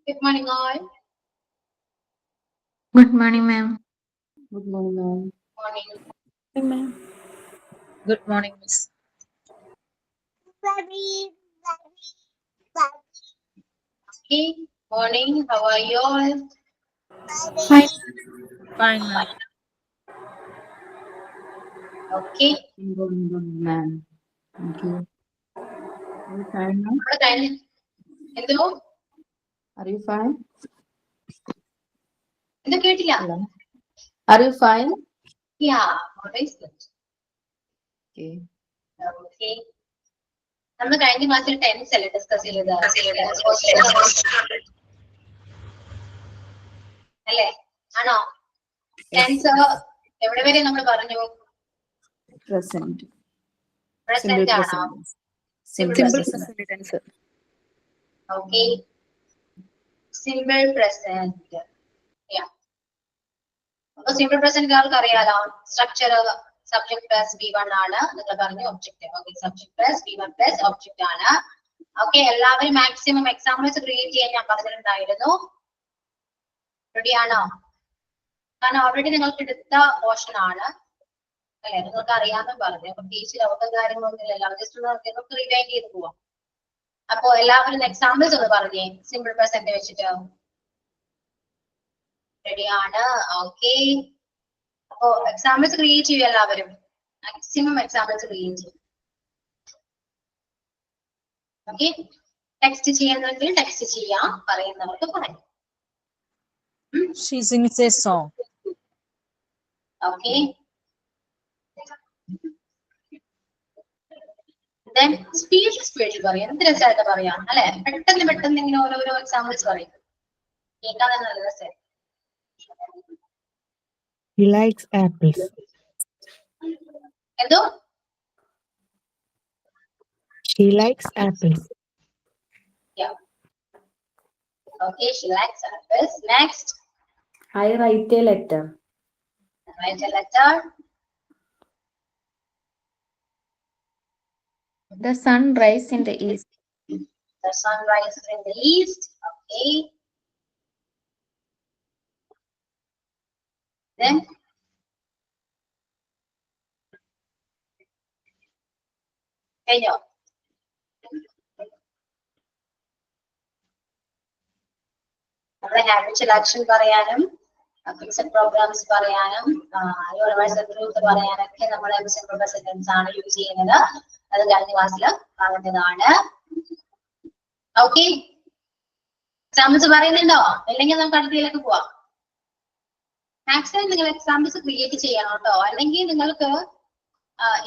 Good morning, all. Good morning, ma'am. Good morning, ma'am. Morning. Ma'am. Good morning, Miss. Okay. Morning. How are you all? Fine. Fine, ma'am. Okay. Good, ma'am. Thank you. Are you fine, ma'am? നമ്മുടെ കഴിഞ്ഞ എന്തോ Are you fine? എന്തോ കേട്ടില്ല. Hello. Are you fine? Yeah, always good. Okay. Okay. നമ്മൾ കഴിഞ്ഞ ക്ലാസ്സിൽ tense അല്ലേ discuss ചെയ്തത് അല്ലേ? ആണോ? ടെൻസ് എവിടെ വരെ നമ്മൾ പറഞ്ഞു? Present. പ്രസന്റ് ആണോ? Simple Simple present. present tense. Okay. Simple present. അപ്പൊ സിമ്പിൾ പ്രസന്റ് ആൾക്ക് അറിയാലോ. സ്ട്രക്ചർ സബ്ജക്ട് പ്ലസ് V1 ആണ്. നിങ്ങൾ പറഞ്ഞു object. Okay, subject plus V1 plus object ആണ്. ഓക്കെ, എല്ലാവരും മാക്സിമം എക്സാമ്പിൾസ് ക്രിയേറ്റ് ചെയ്യാൻ ഞാൻ പറഞ്ഞിട്ടുണ്ടായിരുന്നു. റെഡി ആണോ? കാരണം ഓൾറെഡി നിങ്ങൾക്ക് എടുത്ത പോർഷൻ ആണ് അല്ലെ, നിങ്ങൾക്ക് അറിയാമെന്ന് പറഞ്ഞു. അപ്പൊ ടീച്ചർ അവർക്ക് കാര്യങ്ങളൊന്നുമില്ലല്ലോ, ജസ്റ്റ് നമുക്ക് റിവൈൻഡ് ചെയ്ത് പോവാം. അപ്പൊ എല്ലാവരും എക്സാമ്പിൾസ് ഒന്ന് പറഞ്ഞേ സിമ്പിൾ പ്രസന്റ് വെച്ചിട്ട്. റെഡിയാണ്? ഓക്കെ. അപ്പൊ എക്സാമ്പിൾസ് ക്രിയേറ്റ് ചെയ്യും എല്ലാവരും. മാക്സിമം എക്സാമ്പിൾസ് ക്രിയേറ്റ് ചെയ്യും. ഓക്കെ, ടെക്സ്റ്റ് ചെയ്യുന്നവർക്ക് ടെക്സ്റ്റ് ചെയ്യാം, പറയുന്നവർക്ക് പറയാം. She sings a song. Okay. Then സ്പീഡിൽ പറയാം. എന്ത് രസമായിട്ട് പറയാം അല്ലെ? പെട്ടെന്ന് പെട്ടെന്ന് ഇങ്ങനെ ഓരോരോ എക്സാമ്പിൾസ് പറയും. കേൾക്കാൻ തന്നെ നല്ല രസം. He likes apples. എന്തോ? She likes apples. Yeah. Okay, she likes apples. Next, I write a letter. write a letter. The sun rises in the east. The sun rises in the east. Okay. Then കഴിഞ്ഞോ? നമ്മുടെ habitual action പറയാനും fixed programmes പറയാനും universal truth പറയാനൊക്കെ നമ്മൾ simple sentence ആണ് use ചെയ്യുന്നത്. അത് കഴിഞ്ഞ ക്ലാസ്സിൽ പറഞ്ഞതാണ്. ഓക്കെ, എക്സാമ്പിൾസ് പറയുന്നുണ്ടോ? ഇല്ലെങ്കിൽ നമുക്ക് അടുത്തതിലേക്ക് പോവാം. മാക്സിമം നിങ്ങൾ എക്സാമ്പിൾസ് ക്രിയേറ്റ് ചെയ്യണം കേട്ടോ. അല്ലെങ്കിൽ നിങ്ങൾക്ക്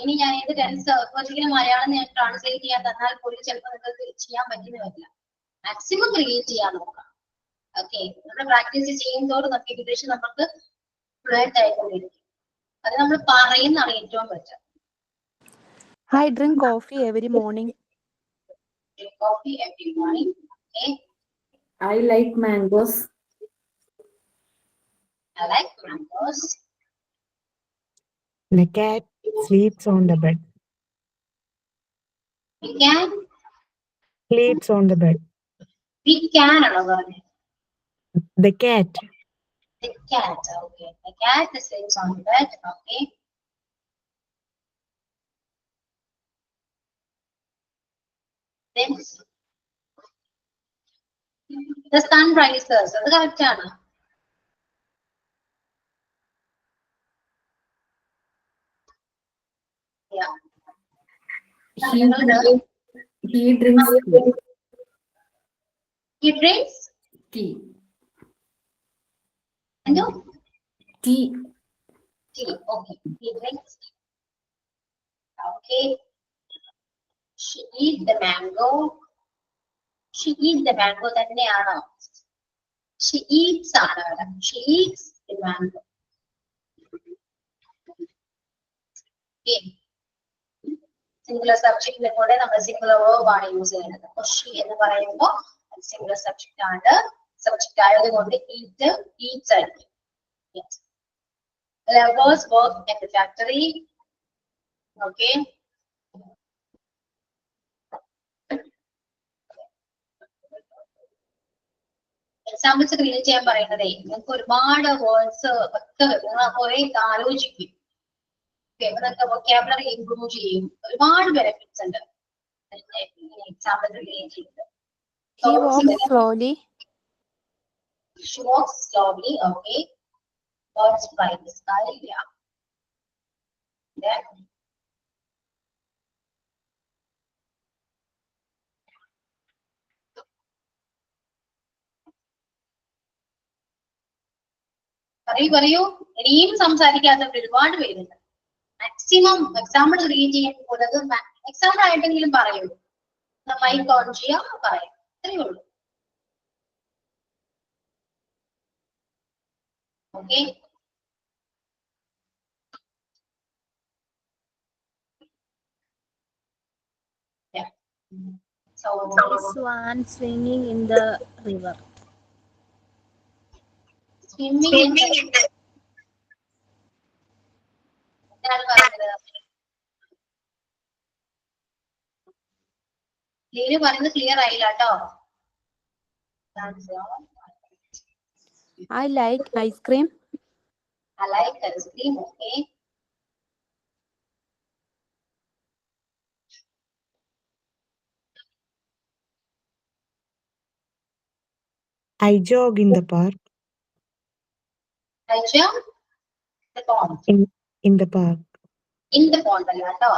ഇനി ഞാൻ ഏത് ടെൻസ് ഒരിക്കലും മലയാളം ഞാൻ ട്രാൻസ്ലേറ്റ് ചെയ്യാൻ തന്നാൽ പോലും ചിലപ്പോൾ നിങ്ങൾക്ക് ചെയ്യാൻ പറ്റുന്ന വരില്ല. മാക്സിമം ക്രിയേറ്റ് ചെയ്യാൻ നോക്കാം. ഓക്കെ, നമ്മൾ പ്രാക്ടീസ് ചെയ്യുന്നതോട് നമുക്ക് ഏകദേശം നമുക്ക് ഫ്ലുവന്റ് ആയിക്കൊണ്ടിരിക്കും. അത് നമ്മൾ പറയുന്നതാണ് ഏറ്റവും better. I drink coffee every morning. Coffee every morning. Okay, I like mangoes. I like mangoes. The cat sleeps on the bed. We can Sleeps on the bed. ആണോ പറഞ്ഞത്? The cat. The cat. Okay, the cat sleeps on the bed. Okay. Then the sun rises. അത് correct ആണ്. Yeah. He drinks tea. He drinks Tea. എന്തോ? Tea. Tea. Okay. He drinks tea. Okay. She eats the mango. She eats the mango തന്നെയാണോ? She eats ആണ്. She eats the mango. Okay. Singular സബ്ജക്റ്റിന്റെ കൂടെ നമ്മൾ singular verb ആണ് use ചെയ്യുന്നത്. അപ്പൊ she എന്ന് പറയുമ്പോൾ സിംഗുലർ സബ്ജക്റ്റ് ആണ്. സബ്ജക്റ്റ് ആയതുകൊണ്ട് eat eats ആയിരിക്കും. Yes. Lovers work at the factory. Okay. Examples create ചെയ്യാൻ പറയുന്നതേ നിങ്ങൾക്ക് ഒരുപാട് വേർഡ്സ് ഒക്കെ നിങ്ങൾ കുറെ ആലോചിക്കും. നിങ്ങൾക്ക് വൊക്കാബുലറി ഇംപ്രൂവ് ചെയ്യും. ഒരുപാട് ബെനിഫിറ്റ്സ് ഉണ്ട് എക്സാമ്പിൾ ക്രിയേറ്റ് ചെയ്തത്. He walks slowly. She walks slowly. Okay. Birds fly in the sky. Yeah. Then പറയൂ ഇനിയും സംസാരിക്കാത്തവർ ഒരുപാട് പേരുണ്ട്. മാക്സിമം എക്സാമ്പിൾ ക്രിയേറ്റ് ചെയ്യാൻ പോകുന്നത് എക്സാമ്പിൾ ആയിട്ടെങ്കിലും പറയൂ. മൈക്ക് ഓൺ ചെയ്യാം, പറയാം, അത്രയേ ഉള്ളൂ. Okay. So Swan swimming in the river. swimming in the എന്താണ് പറയുന്നത്? ലീല് പറയുന്നത് ക്ലിയർ ആയില്ല കേട്ടോ. I like ice cream. I like ice cream. Okay. I jog in the park. I jump the pond. In the park. In the pond അല്ല കേട്ടോ.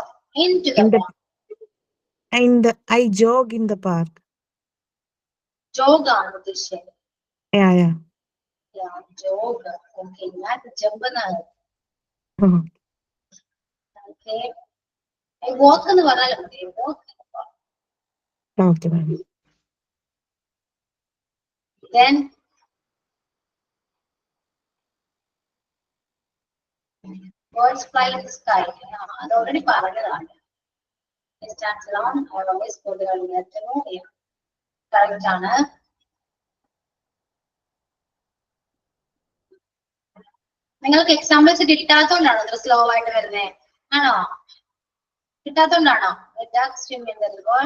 Into the pond. I jog in the park. Jog ആണ് ഉദ്ദേശിച്ചത്. Yeah. Yeah, jog. Okay. ഞാൻ jump എന്നാണ്. Uh-huh. Okay. I walk എന്ന് പറഞ്ഞാൽ മതി. Walk. Okay, ma'am. Then birds fly in the sky. അത് ഓൾറെഡി പറഞ്ഞതാണ്. Stands alone. I always go there in the afternoon. Yeah. Correct ആണ്. നിങ്ങൾക്ക് എക്സാമ്പിൾസ് കിട്ടാത്തോണ്ടാണോ ഇത്ര സ്ലോ ആയിട്ട് വരുന്നേ? ആണോ? കിട്ടാത്തോണ്ടാണോ? Duck swim in the river.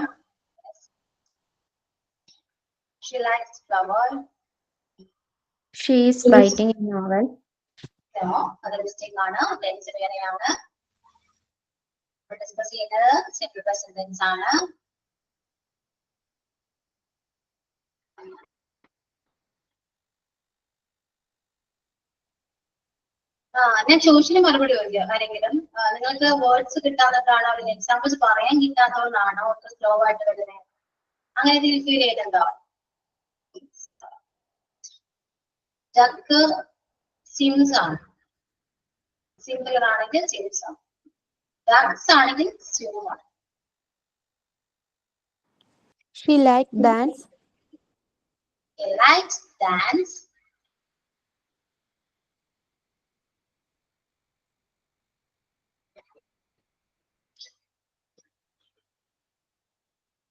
She likes flower. She is writing a novel. അത് mistake ആണ്. ടെൻസ് വേറെയാണ്. ഡിസ്കസ് ചെയ്യുന്നത് സിമ്പിൾ പ്രസന്റ് ടെൻസ് ആണ്. ഞാൻ ചോദിച്ചതിന് മറുപടി ചോദിക്കാം. ആരെങ്കിലും നിങ്ങൾക്ക് വേർഡ്സ് കിട്ടാത്തതാണോ അല്ലെങ്കിൽ എക്സാമ്പിൾസ് പറയാൻ കിട്ടാത്തതുകൊണ്ടാണോ ഒക്കെ സ്ലോ ആയിട്ട് വരുന്നത്? അങ്ങനെ ഫീൽ ചെയ്തിട്ടുണ്ടോ? ഡക്ക് സിംസ് ആണ്. സിംഗുലർ ആണെങ്കിൽ സിംസ് ആണ്. ഡക്സ് ആണെങ്കിൽ സ്വിം ആണ്. She likes dance. She likes dance.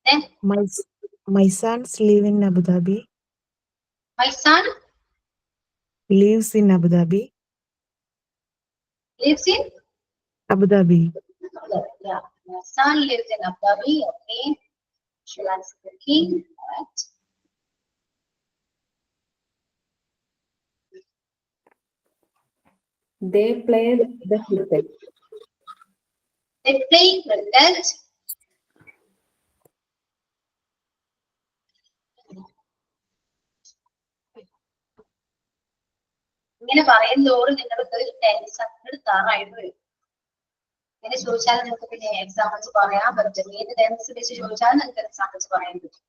Then My sons live in Abu Dhabi. my son Lives in Abu Dhabi. lives in Abu Dhabi. Yeah, my son lives in Abu Dhabi. Okay. She likes cooking. Alright. They play the cricket. They play cricket. ഇങ്ങനെ പറയുന്നതോറും നിങ്ങൾക്ക് tense എടുത്താറായിട്ട് വരും. ഇങ്ങനെ ചോദിച്ചാൽ നിങ്ങൾക്ക് പിന്നെ examples പറയാൻ പറ്റും. ഏത് ടെൻസ് വെച്ച് ചോദിച്ചാലും നിങ്ങൾക്ക് എക്സാമ്പിൾസ് പറയാൻ പറ്റും.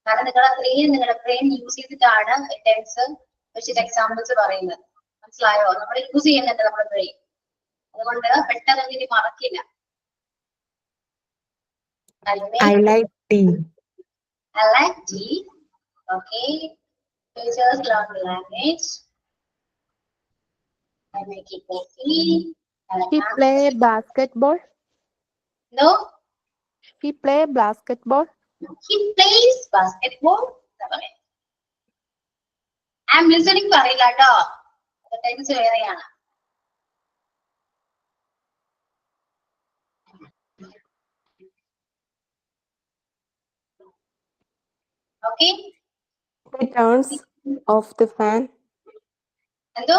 കാരണം നിങ്ങൾ അത്രയും നിങ്ങളുടെ ബ്രെയിൻ യൂസ് ചെയ്തിട്ടാണ് ടെൻസ് വെച്ചിട്ട് എക്സാമ്പിൾസ് പറയുന്നത്. മനസ്സിലായോ? നമ്മൾ യൂസ് ചെയ്യുന്നുണ്ട് നമ്മുടെ ബ്രെയിൻ. അതുകൊണ്ട് പെട്ടെന്ന് ഇനി മറക്കില്ല. I like tea. I like tea. Okay. Teachers learn the language. I make it coffee. She play basketball. No, She play basketball. he plays basketball. I'm listening പറയില്ല കേട്ടോ. ടെൻസ് വേറെയാണ്. Okay. He turns Off the fan. എന്തോ?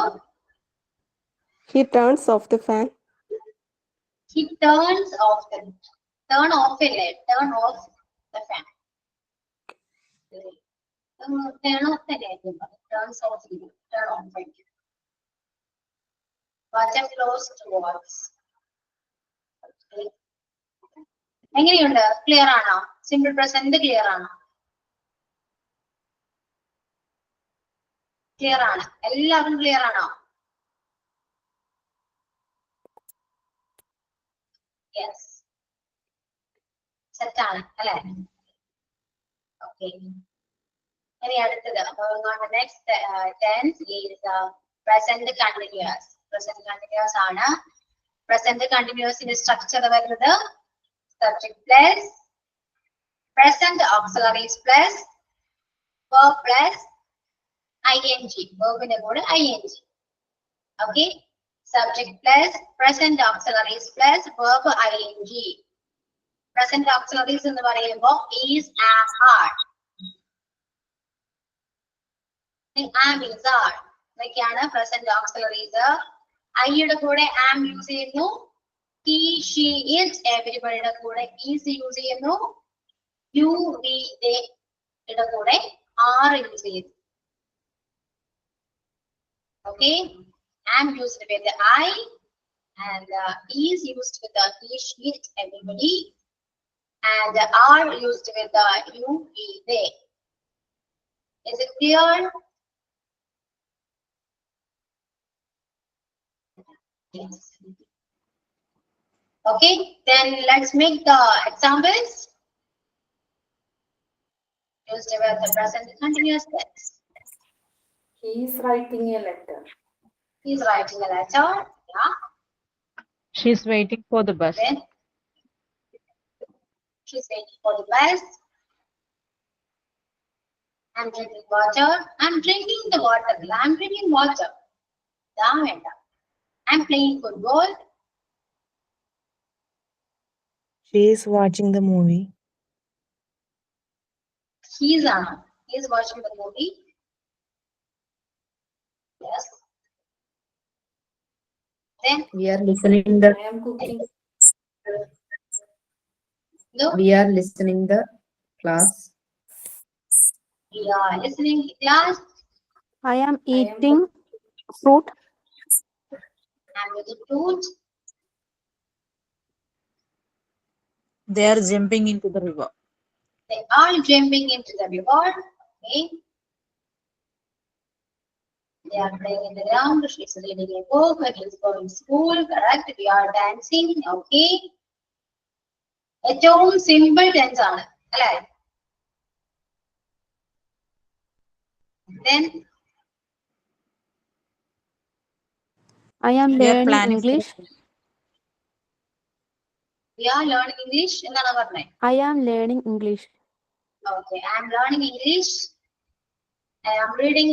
He turns off the fan. He turns off the turn off ഇല്ലേ? Turn off the fan. Turn off തന്നെ ആയിരിക്കും. Turns off ഇല്ല. Turn off ആയിരിക്കും. Water flows towards. എങ്ങനെയുണ്ട്? Clear ആണോ? Simple present clear ആണോ? Clear ആണ്. എല്ലാവർക്കും ക്ലിയർ ആണോ? യെസ്. സെറ്റ് ആണ് അല്ലെ? ഓക്കെ. ഇനി അടുത്തത് next tense is present continuous. Present continuous ആണ്. പ്രസന്റ് കണ്ടിന്യൂസിന്റെ സ്ട്രക്ചർ വരുന്നത് subject plus present auxiliaries plus verb plus ing. വെർബിന്റെ കൂടെ ing. Okay. Subject plus present auxiliaries plus verb ing. Present auxiliaries എന്ന് പറയുമ്പോൾ is, am, are. am is are ഇതൊക്കെയാണ് present auxiliaries. ഐയുടെ കൂടെ am യൂസ് ചെയ്യുന്നു. he, she, it എവരിബഡിയുടെ കൂടെ is യൂസ് ചെയ്യുന്നു. you, we, they യുടെ കൂടെ are യൂസ് ചെയ്യുന്നു. Okay, am used with the I and is used with the he, she, it everybody, and are used with the you, we, they. Is it clear? Yes. Okay, then let's make the examples used with the present continuous tense. He is writing a letter. He is writing a letter. Yeah. She's waiting for the bus. Then she's waiting for the bus. I'm drinking water. I'm drinking the water. I'm drinking water. I'm playing football. She is watching the movie. He's watching the movie. Yes. Then We are listening the. I am cooking. no, We are listening the class. we are listening to class. I am eating fruit. I'm with the fruit. They are jumping into the river. They are jumping into the river. Okay. They are playing in the ground. She's reading a book. He's going to school. Correct. We are dancing. Okay. ഏറ്റവും simple tense ആണ് അല്ലേ? Then I am We are learning planning for English. we are learning English എന്നാണ് പറഞ്ഞത്. I am learning English. Okay, I am learning English. I am reading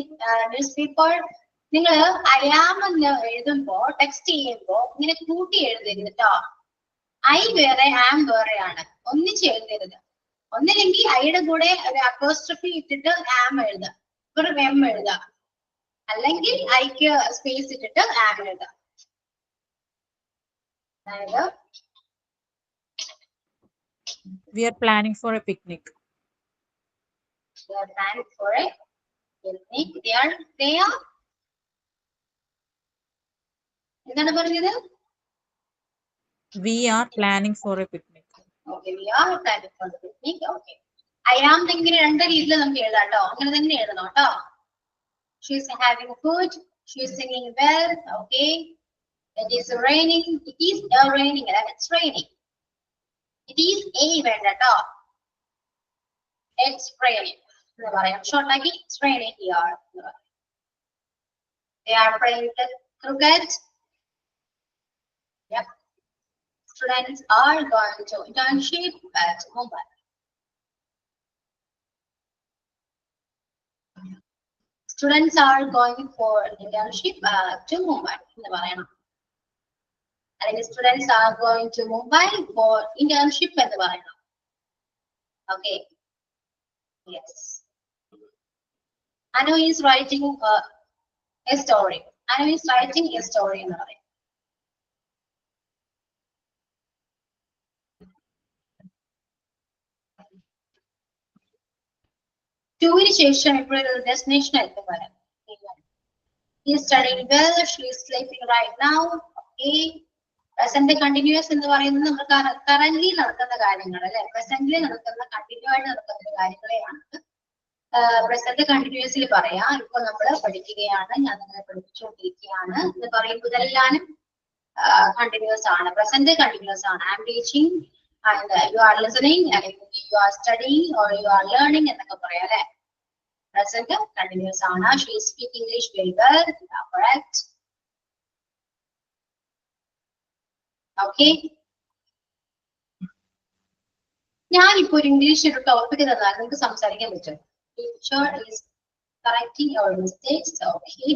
newspaper. നിങ്ങൾ I am എന്ന് എഴുതുമ്പോ text ചെയ്യുമ്പോ ഇങ്ങനെ കൂട്ടി എഴുതരുത് കേട്ടോ. I വേറെ am വേറെയാണ്. ഒന്നിച്ച് എഴുതരുത്. ഒന്നില്ലെങ്കിൽ ഐയുടെ കൂടെ ഒരു അപ്പോസ്ട്രോഫി ഇട്ടിട്ട് am എഴുതുക, ഒരു m എഴുതുക. അല്ലെങ്കിൽ ഐക്ക് സ്പേസ് ഇട്ടിട്ട് am എഴുതുക. അതായത് We are planning for a picnic. they are planning for a picnic. They are എന്താണ് പറഞ്ഞത്? We are planning for a picnic. Okay, we are planning for the picnic. Okay. I am thinking രണ്ട് രീതിയിൽ നമുക്ക് എഴുതാം കേട്ടോ. അങ്ങനെ തന്നെ എഴുതണം കേട്ടോ. She is having food. She is singing well. Okay. It is raining. It is raining. It's raining. It is a വേണ്ട കേട്ടോ. It's raining. എന്ന് പറയാം. Short like it's raining here. They are playing cricket. Yep. Students are going to internship at Mumbai. Students are going for internship to Mumbai. എന്ന് പറയണം. അല്ലെങ്കിൽ students are going to Mumbai for internship എന്ന് പറയണം. Okay. Yes. Anu is writing a story. Anu is writing a story എന്ന് പറയും. ടൂവിന് ശേഷം ഇപ്പോഴൊരു destination ആയിരിക്കും വരാം. He is studying well. She is sleeping right now. Okay. Present continuous എന്ന് പറയുന്നത് നമ്മൾ കറന്റ്ലി നടക്കുന്ന കാര്യങ്ങൾ അല്ലെ, പ്രസന്റിൽ നടക്കുന്ന കണ്ടിന്യൂ ആയിട്ട് നടക്കുന്ന കാര്യങ്ങളെയാണ് പ്രസന്റ് കണ്ടിന്യൂസിൽ പറയാ. ഇപ്പൊ നമ്മൾ പഠിക്കുകയാണ്, ഞാൻ നിങ്ങളെ പഠിപ്പിച്ചുകൊണ്ടിരിക്കുകയാണ് എന്ന് പറയുമ്പോൾ ഇതെല്ലാം കണ്ടിന്യൂസ് ആണ്, പ്രസന്റ് കണ്ടിന്യൂസ് ആണ്. I am teaching and you are listening, you are studying or you are learning എന്നൊക്കെ പറയാം അല്ലെ. പ്രസന്റ് കണ്ടിന്യൂസ് ആണ്. She speak English very well, correct. Okay, ഞാനിപ്പോ ഒരു ഇംഗ്ലീഷ് ഒരു ടോപ്പിക് തന്നാൽ നിങ്ങൾക്ക് സംസാരിക്കാൻ പറ്റും. Teacher is correcting your mistakes. Okay,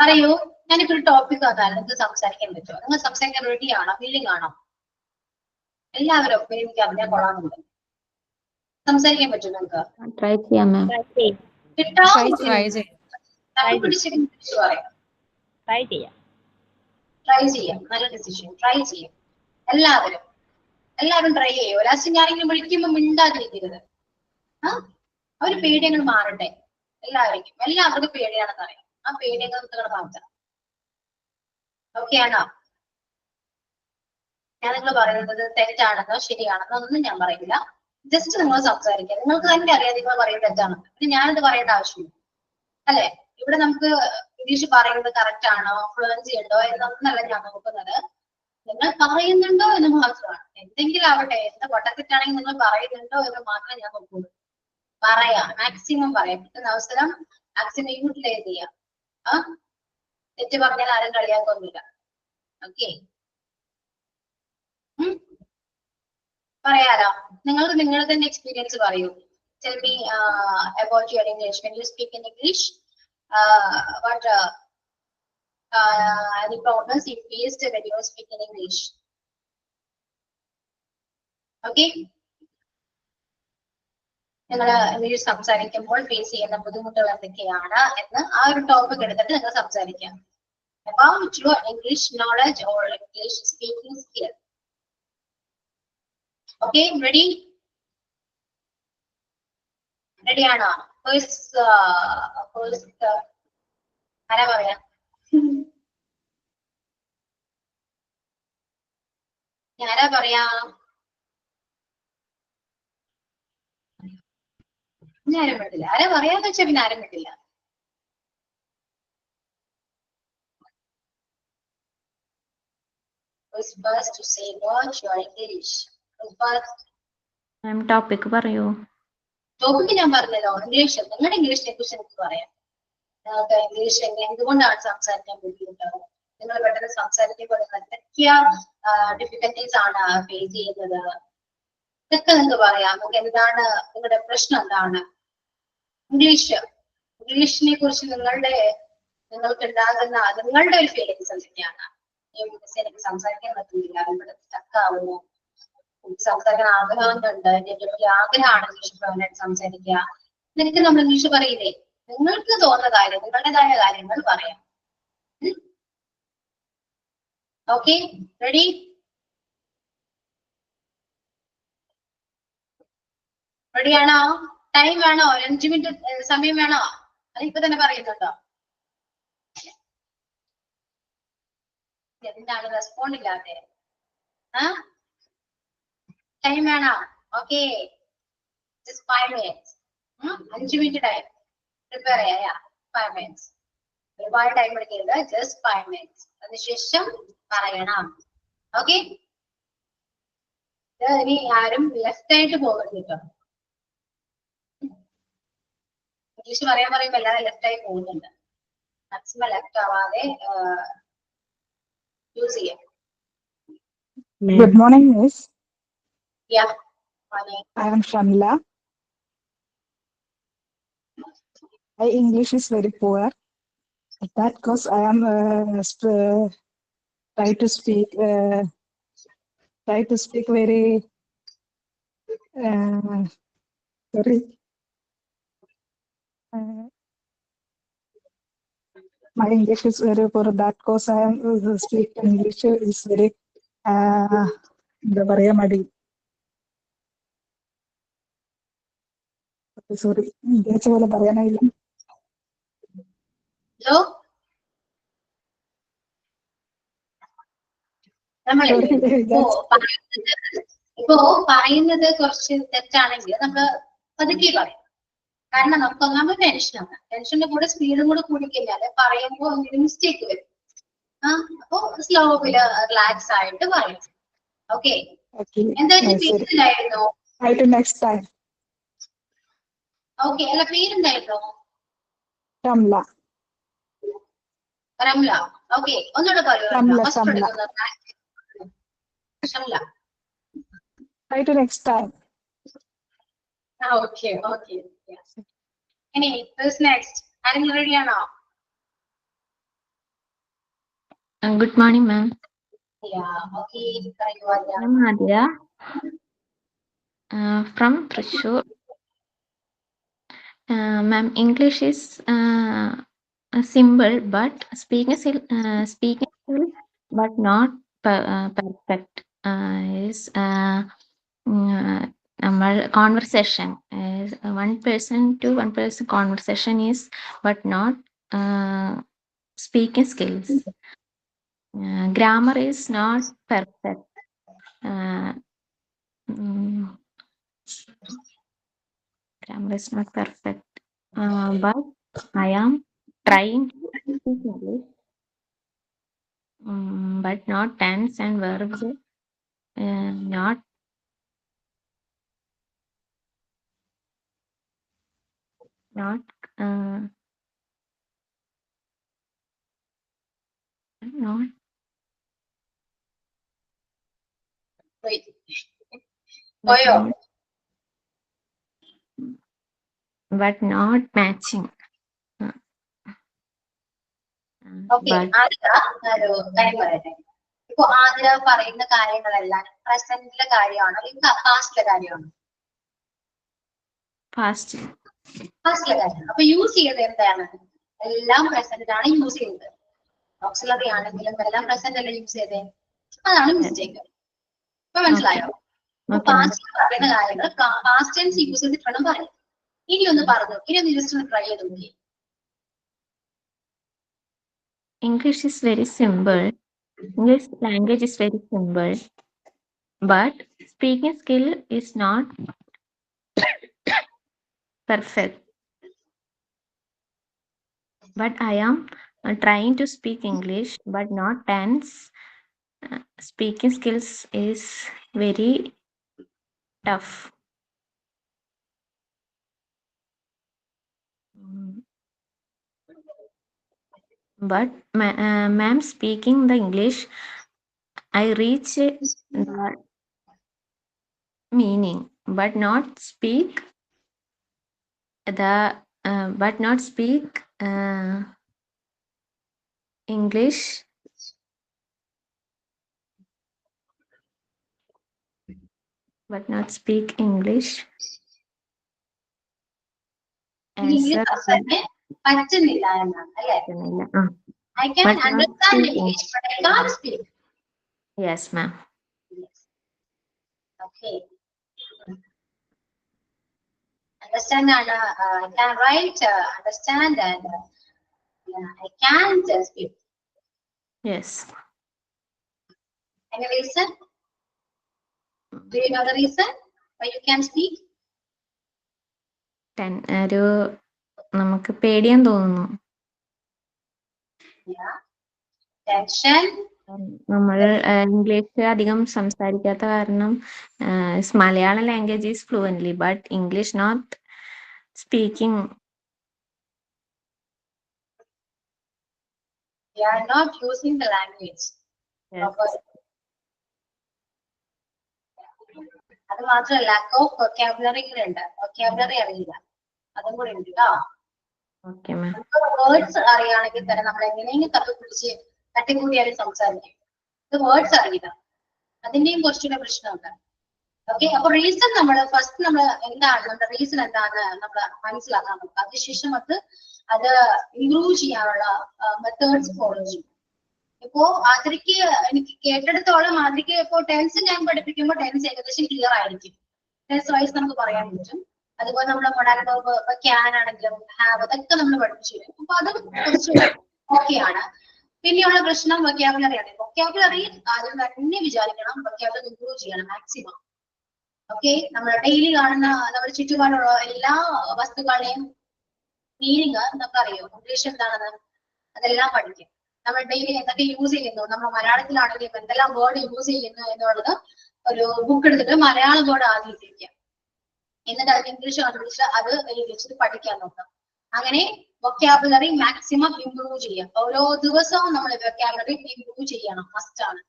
പറയൂ. ഞാനിപ്പോ ഒരു ടോപ്പിക് തന്നാൽ നിങ്ങൾക്ക് സംസാരിക്കാൻ പറ്റുമോ? നിങ്ങൾ സംസാരിക്കാൻ റെഡി ആണോ? ഫീലിംഗ് ആണോ? എല്ലാവരും ഒപ്പം എനിക്ക് അറിഞ്ഞാൽ കൊള്ളാമെന്നുണ്ട്. സംസാരിക്കാൻ പറ്റും നിങ്ങൾക്ക്? ട്രൈ ചെയ്യാം മാം. കിട്ടാം. Try ചെയ്യാം. പിടിച്ചിട്ട് പറയാം. ട്രൈ ചെയ്യാം. നല്ല ഡിസിഷൻ. ട്രൈ ചെയ്യാം. എല്ലാവരും ട്രൈ ചെയ്യോ. ലാസ്റ്റ് ഞാനിങ്ങനെ വിളിക്കുമ്പോൾ മിണ്ടാതിരിക്കരുത്. അവര് പേടിയങ്ങൾ മാറട്ടെ. എല്ലാവർക്കും പേടിയാണെന്ന് അറിയാം. ആ പേടിയങ്ങൾ നിങ്ങൾ മാറ്റാം. ഓക്കെ ആണോ? ഞാൻ നിങ്ങൾ പറയുന്നത് തെറ്റാണെന്നോ ശരിയാണെന്നോ ഒന്നും ഞാൻ പറയില്ല. ജസ്റ്റ് നിങ്ങൾ സംസാരിക്കുക. നിങ്ങൾക്ക് തന്നെ അറിയാം നിങ്ങൾ പറയുന്നത് തെറ്റാണെന്ന്. പിന്നെ ഞാനത് പറയേണ്ട ആവശ്യമില്ല അല്ലെ. ഇവിടെ നമുക്ക് ഇംഗ്ലീഷ് പറയുന്നത് കറക്റ്റ് ആണോ, ഫ്ലുവൻസി ഉണ്ടോ എന്നൊന്നല്ല ഞാൻ നോക്കുന്നത്. നിങ്ങൾ പറയുന്നുണ്ടോ എന്ന് മാത്രമാണ്. എന്തെങ്കിലും ആവട്ടെ, എന്ത് പൊട്ടക്കെറ്റാണെങ്കിൽ നിങ്ങൾ പറയുന്നുണ്ടോ എന്ന് മാത്രമേ ഞാൻ നോക്കുള്ളൂ. പറയാം, മാക്സിമം പറയാം. കിട്ടുന്ന അവസരം മാക്സിമം യൂട്ടിലൈസ് ചെയ്യാം. തെറ്റ് പറഞ്ഞാൽ ആരും കളിയാക്കൊന്നുമില്ല. ഓക്കെ, പറയാലോ. നിങ്ങൾക്ക് നിങ്ങളുടെ തന്നെ എക്സ്പീരിയൻസ് പറയൂ. Tell me about your English. When you speak in English, what any problems you faced when you speak in English? Okay. നിങ്ങൾ ഇംഗ്ലീഷ് സംസാരിക്കുമ്പോൾ ഫേസ് ചെയ്യുന്ന ബുദ്ധിമുട്ടുകൾ എന്തൊക്കെയാണ് എന്ന് ആ ഒരു ടോപ്പിക് എടുത്തിട്ട് നിങ്ങൾ സംസാരിക്കാം. About your English knowledge or English speaking skill. Okay, ready? Ready ആണോ? ആരാ പറയാ? ആരാ പറയാ? ആരും പറ്റില്ല. ആരാ പറയാന്ന് വെച്ചാ പിന്നെ ആരും പറ്റില്ല. Who's first to say what your English? Who's first? Ma'am topic പറയൂ. ടോപ്പിക് ഞാൻ പറഞ്ഞല്ലോ, ഇംഗ്ലീഷ്. നിങ്ങളുടെ ഇംഗ്ലീഷിനെ കുറിച്ച് എനിക്ക് പറയാം. നിങ്ങൾക്ക് ഇംഗ്ലീഷ് എന്തുകൊണ്ടാണ് സംസാരിക്കാൻ ബുദ്ധിമുട്ടാണ്? നിങ്ങൾ പെട്ടെന്ന് സംസാരിക്കുമ്പോൾ എന്തൊക്കെയാ ഡിഫിക്കൽറ്റീസ് ആണ് ഫേസ് ചെയ്യുന്നത്? ഇതൊക്കെ നിങ്ങൾക്ക് പറയാം. നിങ്ങൾക്ക് എന്താണ് നിങ്ങളുടെ പ്രശ്നം, എന്താണ് ഇംഗ്ലീഷിനെ കുറിച്ച് നിങ്ങൾക്ക് ഉണ്ടാകുന്ന നിങ്ങളുടെ ഒരു ഫീലിങ്സ് എന്തൊക്കെയാണ്? എനിക്ക് സംസാരിക്കാൻ പറ്റുന്നില്ല, ഇവിടെ സ്റ്റക്കാവുന്നു, സംസാരിക്കാൻ ആഗ്രഹമുണ്ട്, എന്റെ ഒരു ആഗ്രഹമാണ് ഇംഗ്ലീഷ് ഫ്ലുവൻ്റായിട്ട് സംസാരിക്കുക. നിനക്ക് നമ്മൾ ഇംഗ്ലീഷ് പറയില്ലേ? നിങ്ങൾക്ക് തോന്നുന്ന കാര്യം, നിങ്ങളുടേതായ കാര്യങ്ങൾ പറയാം. Okay, ready? റെഡിയാണോ? ടൈം വേണോ? 5 മിനിറ്റ് സമയം വേണോ? അത് ഇപ്പൊ തന്നെ പറയുന്നുണ്ടോ? എന്താണ് റെസ്പോണ്ട് ഇല്ലാതെ? ടൈം വേണോ? Okay, 5 minutes. 5 minute time prepare ചെയ്യാം. 5 minutes. ഒരുപാട് ടൈം എടുക്കരുത്, ജസ്റ്റ് 5 minutes. അതിനുശേഷം പറയണം. ഓക്കെ, ഇനി ആരും ലെഫ്റ്റ് ആയിട്ട് പോകരുത് കേട്ടോ. ഇംഗ്ലീഷ് പറയുമ്പോൾ എല്ലാവരും ലെഫ്റ്റ് ആയി പോകുന്നുണ്ട്. മാക്സിമം ലെഫ്റ്റ് ആവാതെ യൂസ് ചെയ്യാം. Good morning, Miss. Yeah, morning. I am Shamila. My English is very poor. That because I am try to speak very sorry. Uh, my English is very poor. That cause I am speak English is very എന്താ പറയാ മടി. Sorry, വിചാരിച്ച പോലെ പറയാനായില്ല. Hello, നമ്മളില്ലേ ഇപ്പോ പറയുന്നത് കുറച്ച് തെറ്റാണെങ്കിൽ നമ്മള് പതുക്കെ പറയും. കാരണം നമുക്ക് ഒന്നാമത് ടെൻഷനാണ്. ടെൻഷന്റെ കൂടെ സ്പീഡും കൂടെ കൂടിക്കഴിഞ്ഞാല് പറയുമ്പോൾ എന്തെങ്കിലും മിസ്റ്റേക്ക് വരും. അപ്പൊ സ്ലോവില് റിലാക്സ് ആയിട്ട് പറയും. ഓക്കെ, എന്തായാലും പേരിലായിരുന്നോ? Next time. ഓക്കെ, അല്ല പേരുണ്ടായിരുന്നോ? റംല. റംല. ഓക്കെ, ഒന്നുകൂടെ പറയൂ. Ramla. Shamla. Next time. Okay okay. ഇനി നെക്സ്റ്റ് ആരെങ്കിലും റെഡിയാണോ? Good morning, ma'am. Okay, I'm Adya from Thrissur. Ma'am, English is simple, but speaking skill, but not perfect. Is our conversation is one person to one person conversation is, but not speaking skills. Grammar is not perfect. Grammar is not perfect, but I am trying to speak English, but not tense and verbs, not പോയോ? but not matching. Okay, ആദ്യ ഒരു കാര്യം പറയട്ടെ. ഇപ്പൊ ആദ്യ പറയുന്ന കാര്യങ്ങളെല്ലാം പ്രസന്റിലെ കാര്യമാണോ പാസ്റ്റിലെ കാര്യമാണോ? പാസ്റ്റിലെ കാര്യം. അപ്പൊ യൂസ് ചെയ്തത് എന്താണ്? എല്ലാം പ്രസന്റിലാണ് യൂസ് ചെയ്തത്. ഓക്സിലറി ആണെങ്കിലും എല്ലാം പ്രസന്റ് അല്ലേ യൂസ് ചെയ്തേ. അതാണ് മിസ്റ്റേക്ക്. ഇപ്പൊ മനസ്സിലായോ? പാസ്റ്റിൽ പറയുന്ന കാര്യങ്ങൾ പാസ്റ്റ് ടെൻസ് യൂസ് ചെയ്തിട്ട് വേണം പറയാം. ഇനി ഒന്ന് പറഞ്ഞു, ഇനി ഒന്ന് ജസ്റ്റ് ഒന്ന് ട്രൈ ചെയ്ത് നോക്കി. English is very simple. English language is very simple, but speaking skill is not perfect. But I am trying to speak English, but not tense. Speaking skills is very tough. But ma'am, speaking the English, I reach the meaning, but not speak English. But not speak English. പറ്റുന്നില്ല എന്നാണ് അല്ലേ? I can understand English, but I can't speak. Yes, ma'am. Okay. Understand and I can write, understand and I can't speak. Yes. Any reason? Do you know the reason why you can speak? നമുക്ക് പേടിയാന്ന് തോന്നുന്നു. Tension. നമ്മൾ English അധികം സംസാരിക്കാത്ത കാരണം Malayalam language is fluently but English not speaking. We are not using the language. അത് മാത്രമല്ല lack of vocabulary ഉണ്ട്. vocabulary അറിയില്ല, അതും കൂടെ ഉണ്ട് കേട്ടോ. വേർഡ്സ് അറിയാണെങ്കിൽ തന്നെ നമ്മൾ എങ്ങനെയെങ്കിലും തട്ടിക്കൂട്ടിയാലും സംസാരിക്കും. ഇത് വേർഡ്സ് അറിയില്ല, അതിന്റെയും കുറച്ചുകൂടെ പ്രശ്നമുണ്ട്. ഓക്കെ, അപ്പൊ റീസൺ ഫസ്റ്റ് നമ്മൾ എന്താണ് നമ്മുടെ റീസൺ എന്താന്ന് നമ്മൾ മനസ്സിലാക്കാൻ നോക്കുക. അതിനുശേഷം അത് ഇംപ്രൂവ് ചെയ്യാനുള്ള മെത്തേഡ്സ് ഫോളോ ചെയ്യും. ഇപ്പോ ആതിരയ്ക്ക് എനിക്ക് കേട്ടെടുത്തോളം ആതിരയ്ക്ക് ഇപ്പോ ടെൻസ് ഞാൻ പഠിപ്പിക്കുമ്പോൾ ടെൻസ് ഏകദേശം ക്ലിയർ ആയിരിക്കും. ടെൻസ് വൈസ് നമുക്ക് പറയാൻ പറ്റും. അതുപോലെ നമ്മുടെ മൊഡാലിറ്റി ക്യാൻ ആണെങ്കിലും ഹാവ് അതൊക്കെ നമ്മൾ പഠിപ്പിച്ചു തരും. അപ്പൊ അത് കുറച്ച് ഓക്കെയാണ്. പിന്നെയുള്ള പ്രശ്നം വൊക്കാബുലറി ആണ്. വൊക്കാബുലറി ആദ്യം തന്നെ വിചാരിക്കണം വൊക്കാബുലറി ഇംപ്രൂവ് ചെയ്യണം മാക്സിമം. ഓക്കെ, നമ്മൾ ഡെയിലി കാണുന്ന നമ്മുടെ ചുറ്റുപാടുള്ള എല്ലാ വസ്തുക്കളുടെയും മീനിങ് നമുക്കറിയോ, ഇംഗ്ലീഷ് എന്താണെന്ന് അതെല്ലാം പഠിക്കും. നമ്മൾ ഡെയിലി എന്തൊക്കെ യൂസ് ചെയ്യുന്നു, നമ്മൾ മലയാളത്തിലാണെങ്കിലും എന്തെല്ലാം വേർഡ് യൂസ് ചെയ്യുന്നു എന്നുള്ളത് ഒരു ബുക്ക് എടുത്തിട്ട് മലയാളം വേർഡ് ആദ്യം ഇട്ടിരിക്കാം. എന്നിട്ട് അത് ഇംഗ്ലീഷ് കണ്ടുപിടിച്ച് അത് വെച്ചിട്ട് പഠിക്കാൻ നോക്കാം. അങ്ങനെ വൊക്കാബുലറി മാക്സിമം ഇംപ്രൂവ് ചെയ്യാം. ഓരോ ദിവസവും നമ്മൾ വൊക്കാബുലറി ഇംപ്രൂവ് ചെയ്യണം, മസ്റ്റ് ആണ്.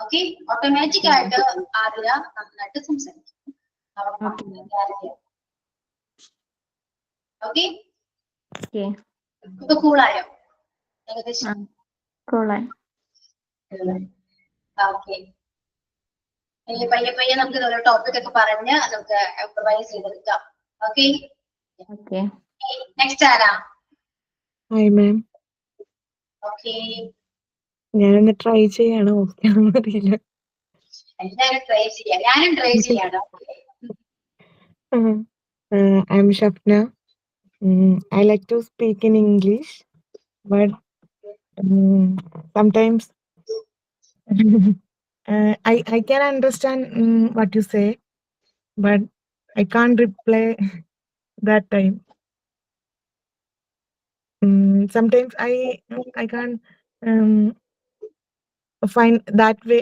ഓക്കെ, ഓട്ടോമാറ്റിക് ആയിട്ട് ആതിര നന്നായിട്ട് സംസാരിക്കും. Okay, Okay. ഇപ്പൊ കൂളായോ ഏകദേശം? Cool. ഓക്കെ, ഇനി പയ്യെ നമുക്ക് ഓരോ ടോപ്പിക് ഒക്കെ പറഞ്ഞ് നമുക്ക് പ്രൊവൈഡ് ചെയ്തെടുക്കാം. Okay, Okay. നെക്സ്റ്റ് ആരാ? Hi, ma'am. ഓക്കെ, ഞാനൊന്ന് ട്രൈ ചെയ്യാണ്. ഓക്കെ അറിയില്ല. എല്ലാരും ട്രൈ ചെയ്യാം, ഞാനും ട്രൈ ചെയ്യാം. I'm Shapna. I like to speak in English, but sometimes I can understand what you say, but I can't reply that time. Sometimes I can't find that way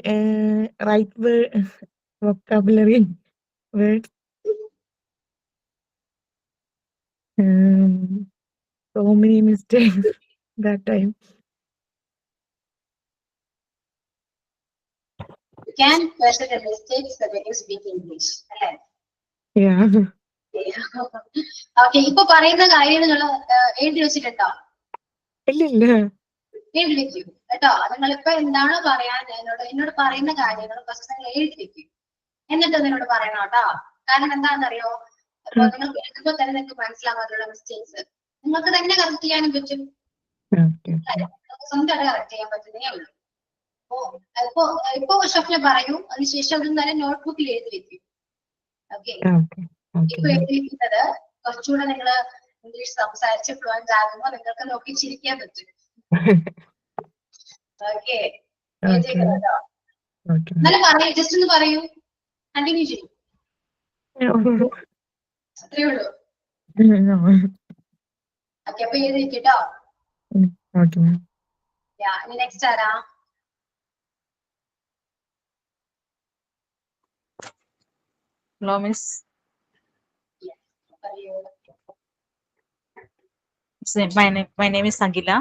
right word vocabulary words. So many mistakes that time. You can question the mistakes when you speak English. അല്ലേ? Yeah. Okay, ഇപ്പൊ പറയുന്ന കാര്യം നിങ്ങൾ എഴുതി വെച്ചിട്ടുണ്ടോ? ഇല്ലില്ല. എഴുതി വെക്കും കേട്ടോ. നിങ്ങളിപ്പോ എന്താണോ പറയാൻ എന്നോട് പറയുന്ന കാര്യങ്ങൾ ഫസ്റ്റ് നിങ്ങൾ എഴുതി വെക്കും. എന്നിട്ട് നിന്നോട് പറയണം കേട്ടോ. കാരണം എന്താണെന്നറിയോ, അപ്പൊ നിങ്ങൾ കേൾക്കുമ്പോ തന്നെ നിങ്ങൾക്ക് മനസ്സിലാവാനുള്ള മിസ്റ്റേക്സ് നിങ്ങൾക്ക് തന്നെ കറക്റ്റ് ചെയ്യാനും പറ്റും. Okay. നമുക്ക് സ്വന്തമായിട്ട് കറക്റ്റ് ചെയ്യാൻ പറ്റുന്നേ ഉള്ളൂ. ഇപ്പൊ ഷഫ്ന പറയൂ, അതിനുശേഷം അത് നല്ല നോട്ട്ബുക്കിൽ എഴുതി വെക്കും. Okay, Okay. ഇപ്പൊ Okay. എഴുതി വെക്കുന്നത് കുറച്ചുകൂടെ നിങ്ങൾ ഇംഗ്ലീഷ് സംസാരിച്ച് ഫ്ലുവന്റ് ആകുമ്പോൾ നിങ്ങൾക്ക് നോക്കി ചിരിക്കാൻ പറ്റും. Okay, Okay. Okay. എന്നാലും പറയൂ, ജസ്റ്റ് ഒന്ന് പറയൂ, കണ്ടിന്യൂ ചെയ്യൂ. അത്രേ ഉള്ളൂ. No. ഓക്കെ, അപ്പൊ എഴുതി വെക്കട്ടോ. Okay, ma'am. ഇനി നെക്സ്റ്റ് ആരാ? Hello, Miss. പറയൂ. My name is Sangila.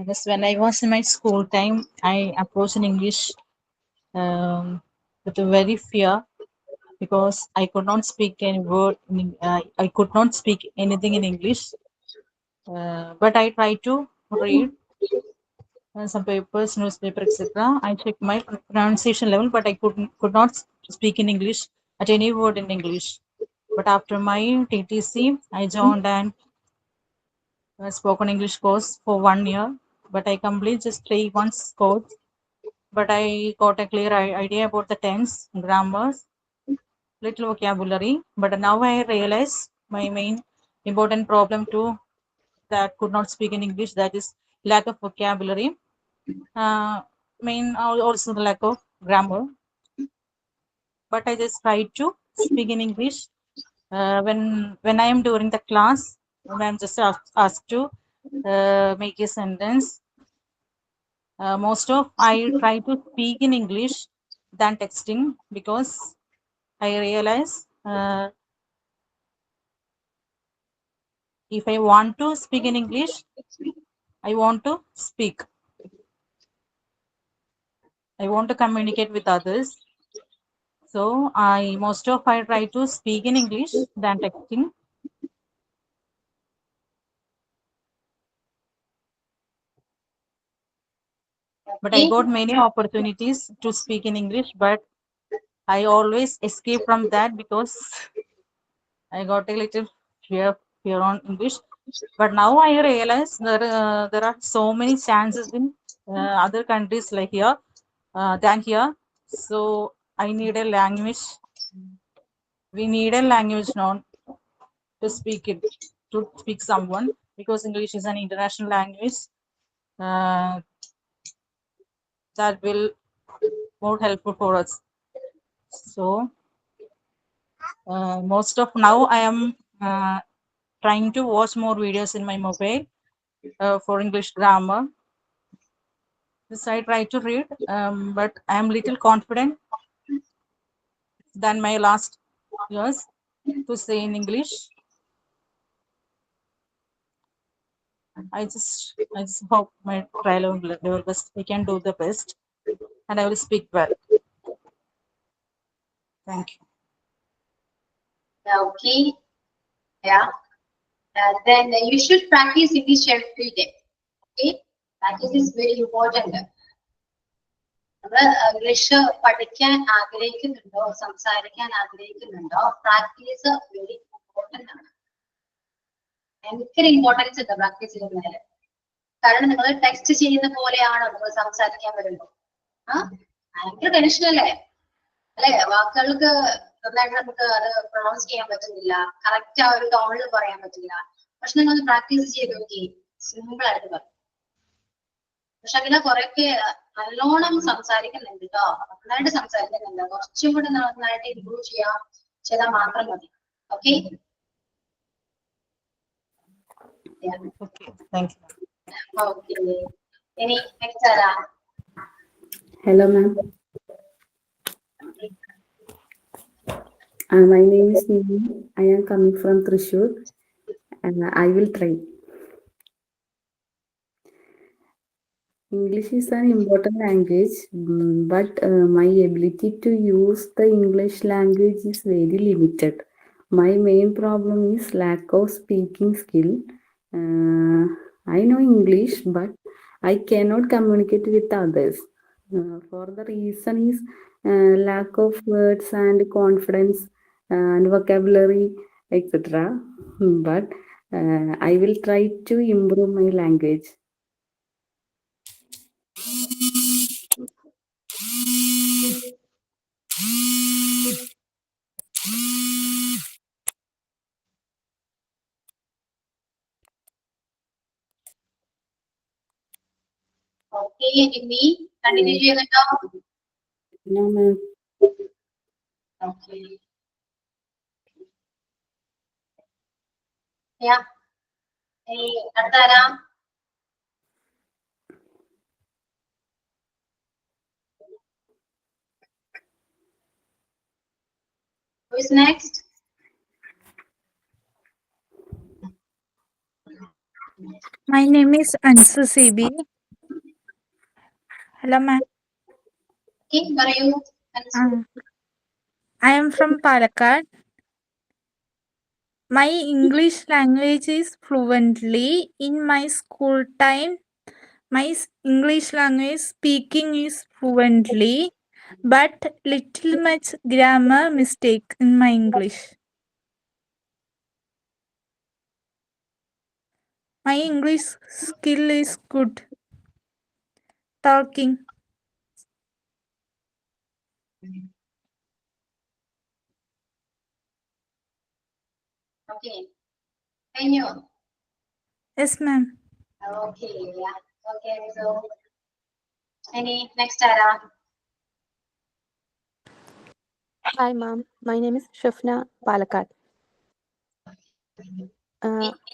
Just when I was in my school time, I approached in English with a very fear because I could not speak any word. I could not speak anything in English. But I tried to read some papers, newspaper, etc. I checked my pronunciation level, but I could not speak in English at any word in English. But after my TTC, I joined an spoken English course for 1 year. But I completed just 3 months course. But I got a clear idea about the tense, grammars, little vocabulary. But now I realize my main important problem too that could not speak in English, that is lack of vocabulary. Also the lack of grammar. But I just try to speak in English when I am during the class. When I'm just asked to make a sentence. Most of I try to speak in English than texting because I realize if I want to speak in English, I want to speak. I want to communicate with others. So I try to speak in English than texting. But I Okay. got many opportunities to speak in English, but I always escape from that because I got a little fear on English. But now I realize there are so many chances in other countries like here than here. So I need a language. We need a language known to speak it, to speak someone, because English is an international language. Uh, that will more helpful for us. So most of now I am trying to watch more videos in my mobile for English grammar. This I try to read, but I am little confident than my last years to say in English. I just hope my trial level best I can do the best, and I will speak well. Thank you. Okay. Yeah. Then you should practice English every day. Okay. Practice is very important. നമ്മൾ English പഠിക്കാൻ ആഗ്രഹിക്കുന്നുണ്ടോ, സംസാരിക്കാൻ ആഗ്രഹിക്കുന്നുണ്ടോ, practice very important ആണ്. ഭയങ്കര importance ഉണ്ട് practice ചെയ്യുന്നതിന്. കാരണം നിങ്ങൾ ടെക്സ്റ്റ് ചെയ്യുന്ന പോലെയാണോ നിങ്ങൾ സംസാരിക്കാൻ വരുമ്പോൾ? ഭയങ്കര ടെൻഷൻ അല്ലേ? അല്ലെ, വാക്കുകൾക്ക് നന്നായിട്ട് നമുക്ക് അത് പ്രൊണൗൺസ് ചെയ്യാൻ പറ്റുന്നില്ല, കറക്റ്റ് ആ ഒരു ടോണിൽ പറയാൻ പറ്റില്ല. പക്ഷെ നിങ്ങൾ പ്രാക്ടീസ് ചെയ്ത് നോക്കി, സിമ്പിൾ ആയിട്ട് പറയും. പക്ഷെ അങ്ങനെ കുറെയൊക്കെ നല്ലോണം സംസാരിക്കുന്നുണ്ട് കേട്ടോ, നന്നായിട്ട് സംസാരിക്കുന്നുണ്ട്. കുറച്ചും കൂടെ നന്നായിട്ട് ഇംപ്രൂവ് ചെയ്താൽ മാത്രം മതി. Okay. Okay, thank you. Okay. ഇനി നെക്സ്റ്റ് ആരാ? Hello, ma'am. My name is Nini. I am coming from Thrissur. I will try. English is an important language, but my ability to use the English language is very limited. My main problem is lack of speaking skill. I know English, but I cannot communicate with others. For the reason is lack of words and confidence and vocabulary, etc. But I will try to improve my language. Okay. ഇനി continue ചെയ്യുന്നുണ്ടോ? No, ma'am. Okay. യാ. ഇനി അടുത്താരാ? Who is next? My name is Ansu CB. Hello, ma'am. Okay, പറയൂ. I am from Palakkad. My English language is fluently. In my school time, my English language speaking is fluently, but little much grammar mistake in my English. My English skill is good. Talking. Okay. കഴിഞ്ഞോ? Yes, ma'am. Okay, yeah. Okay, so any next ആരാ? Hi, ma'am. My name is Shafna Palakkad.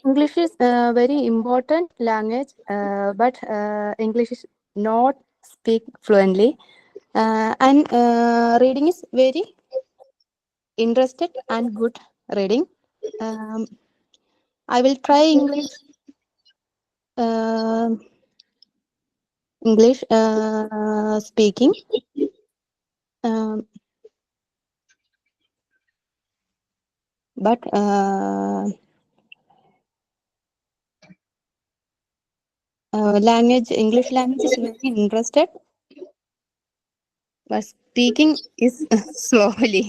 English is a very important language, but English is not speak fluently. And reading is very interested and good reading. I will try English. English speaking. But English language is very interested, but speaking is slowly.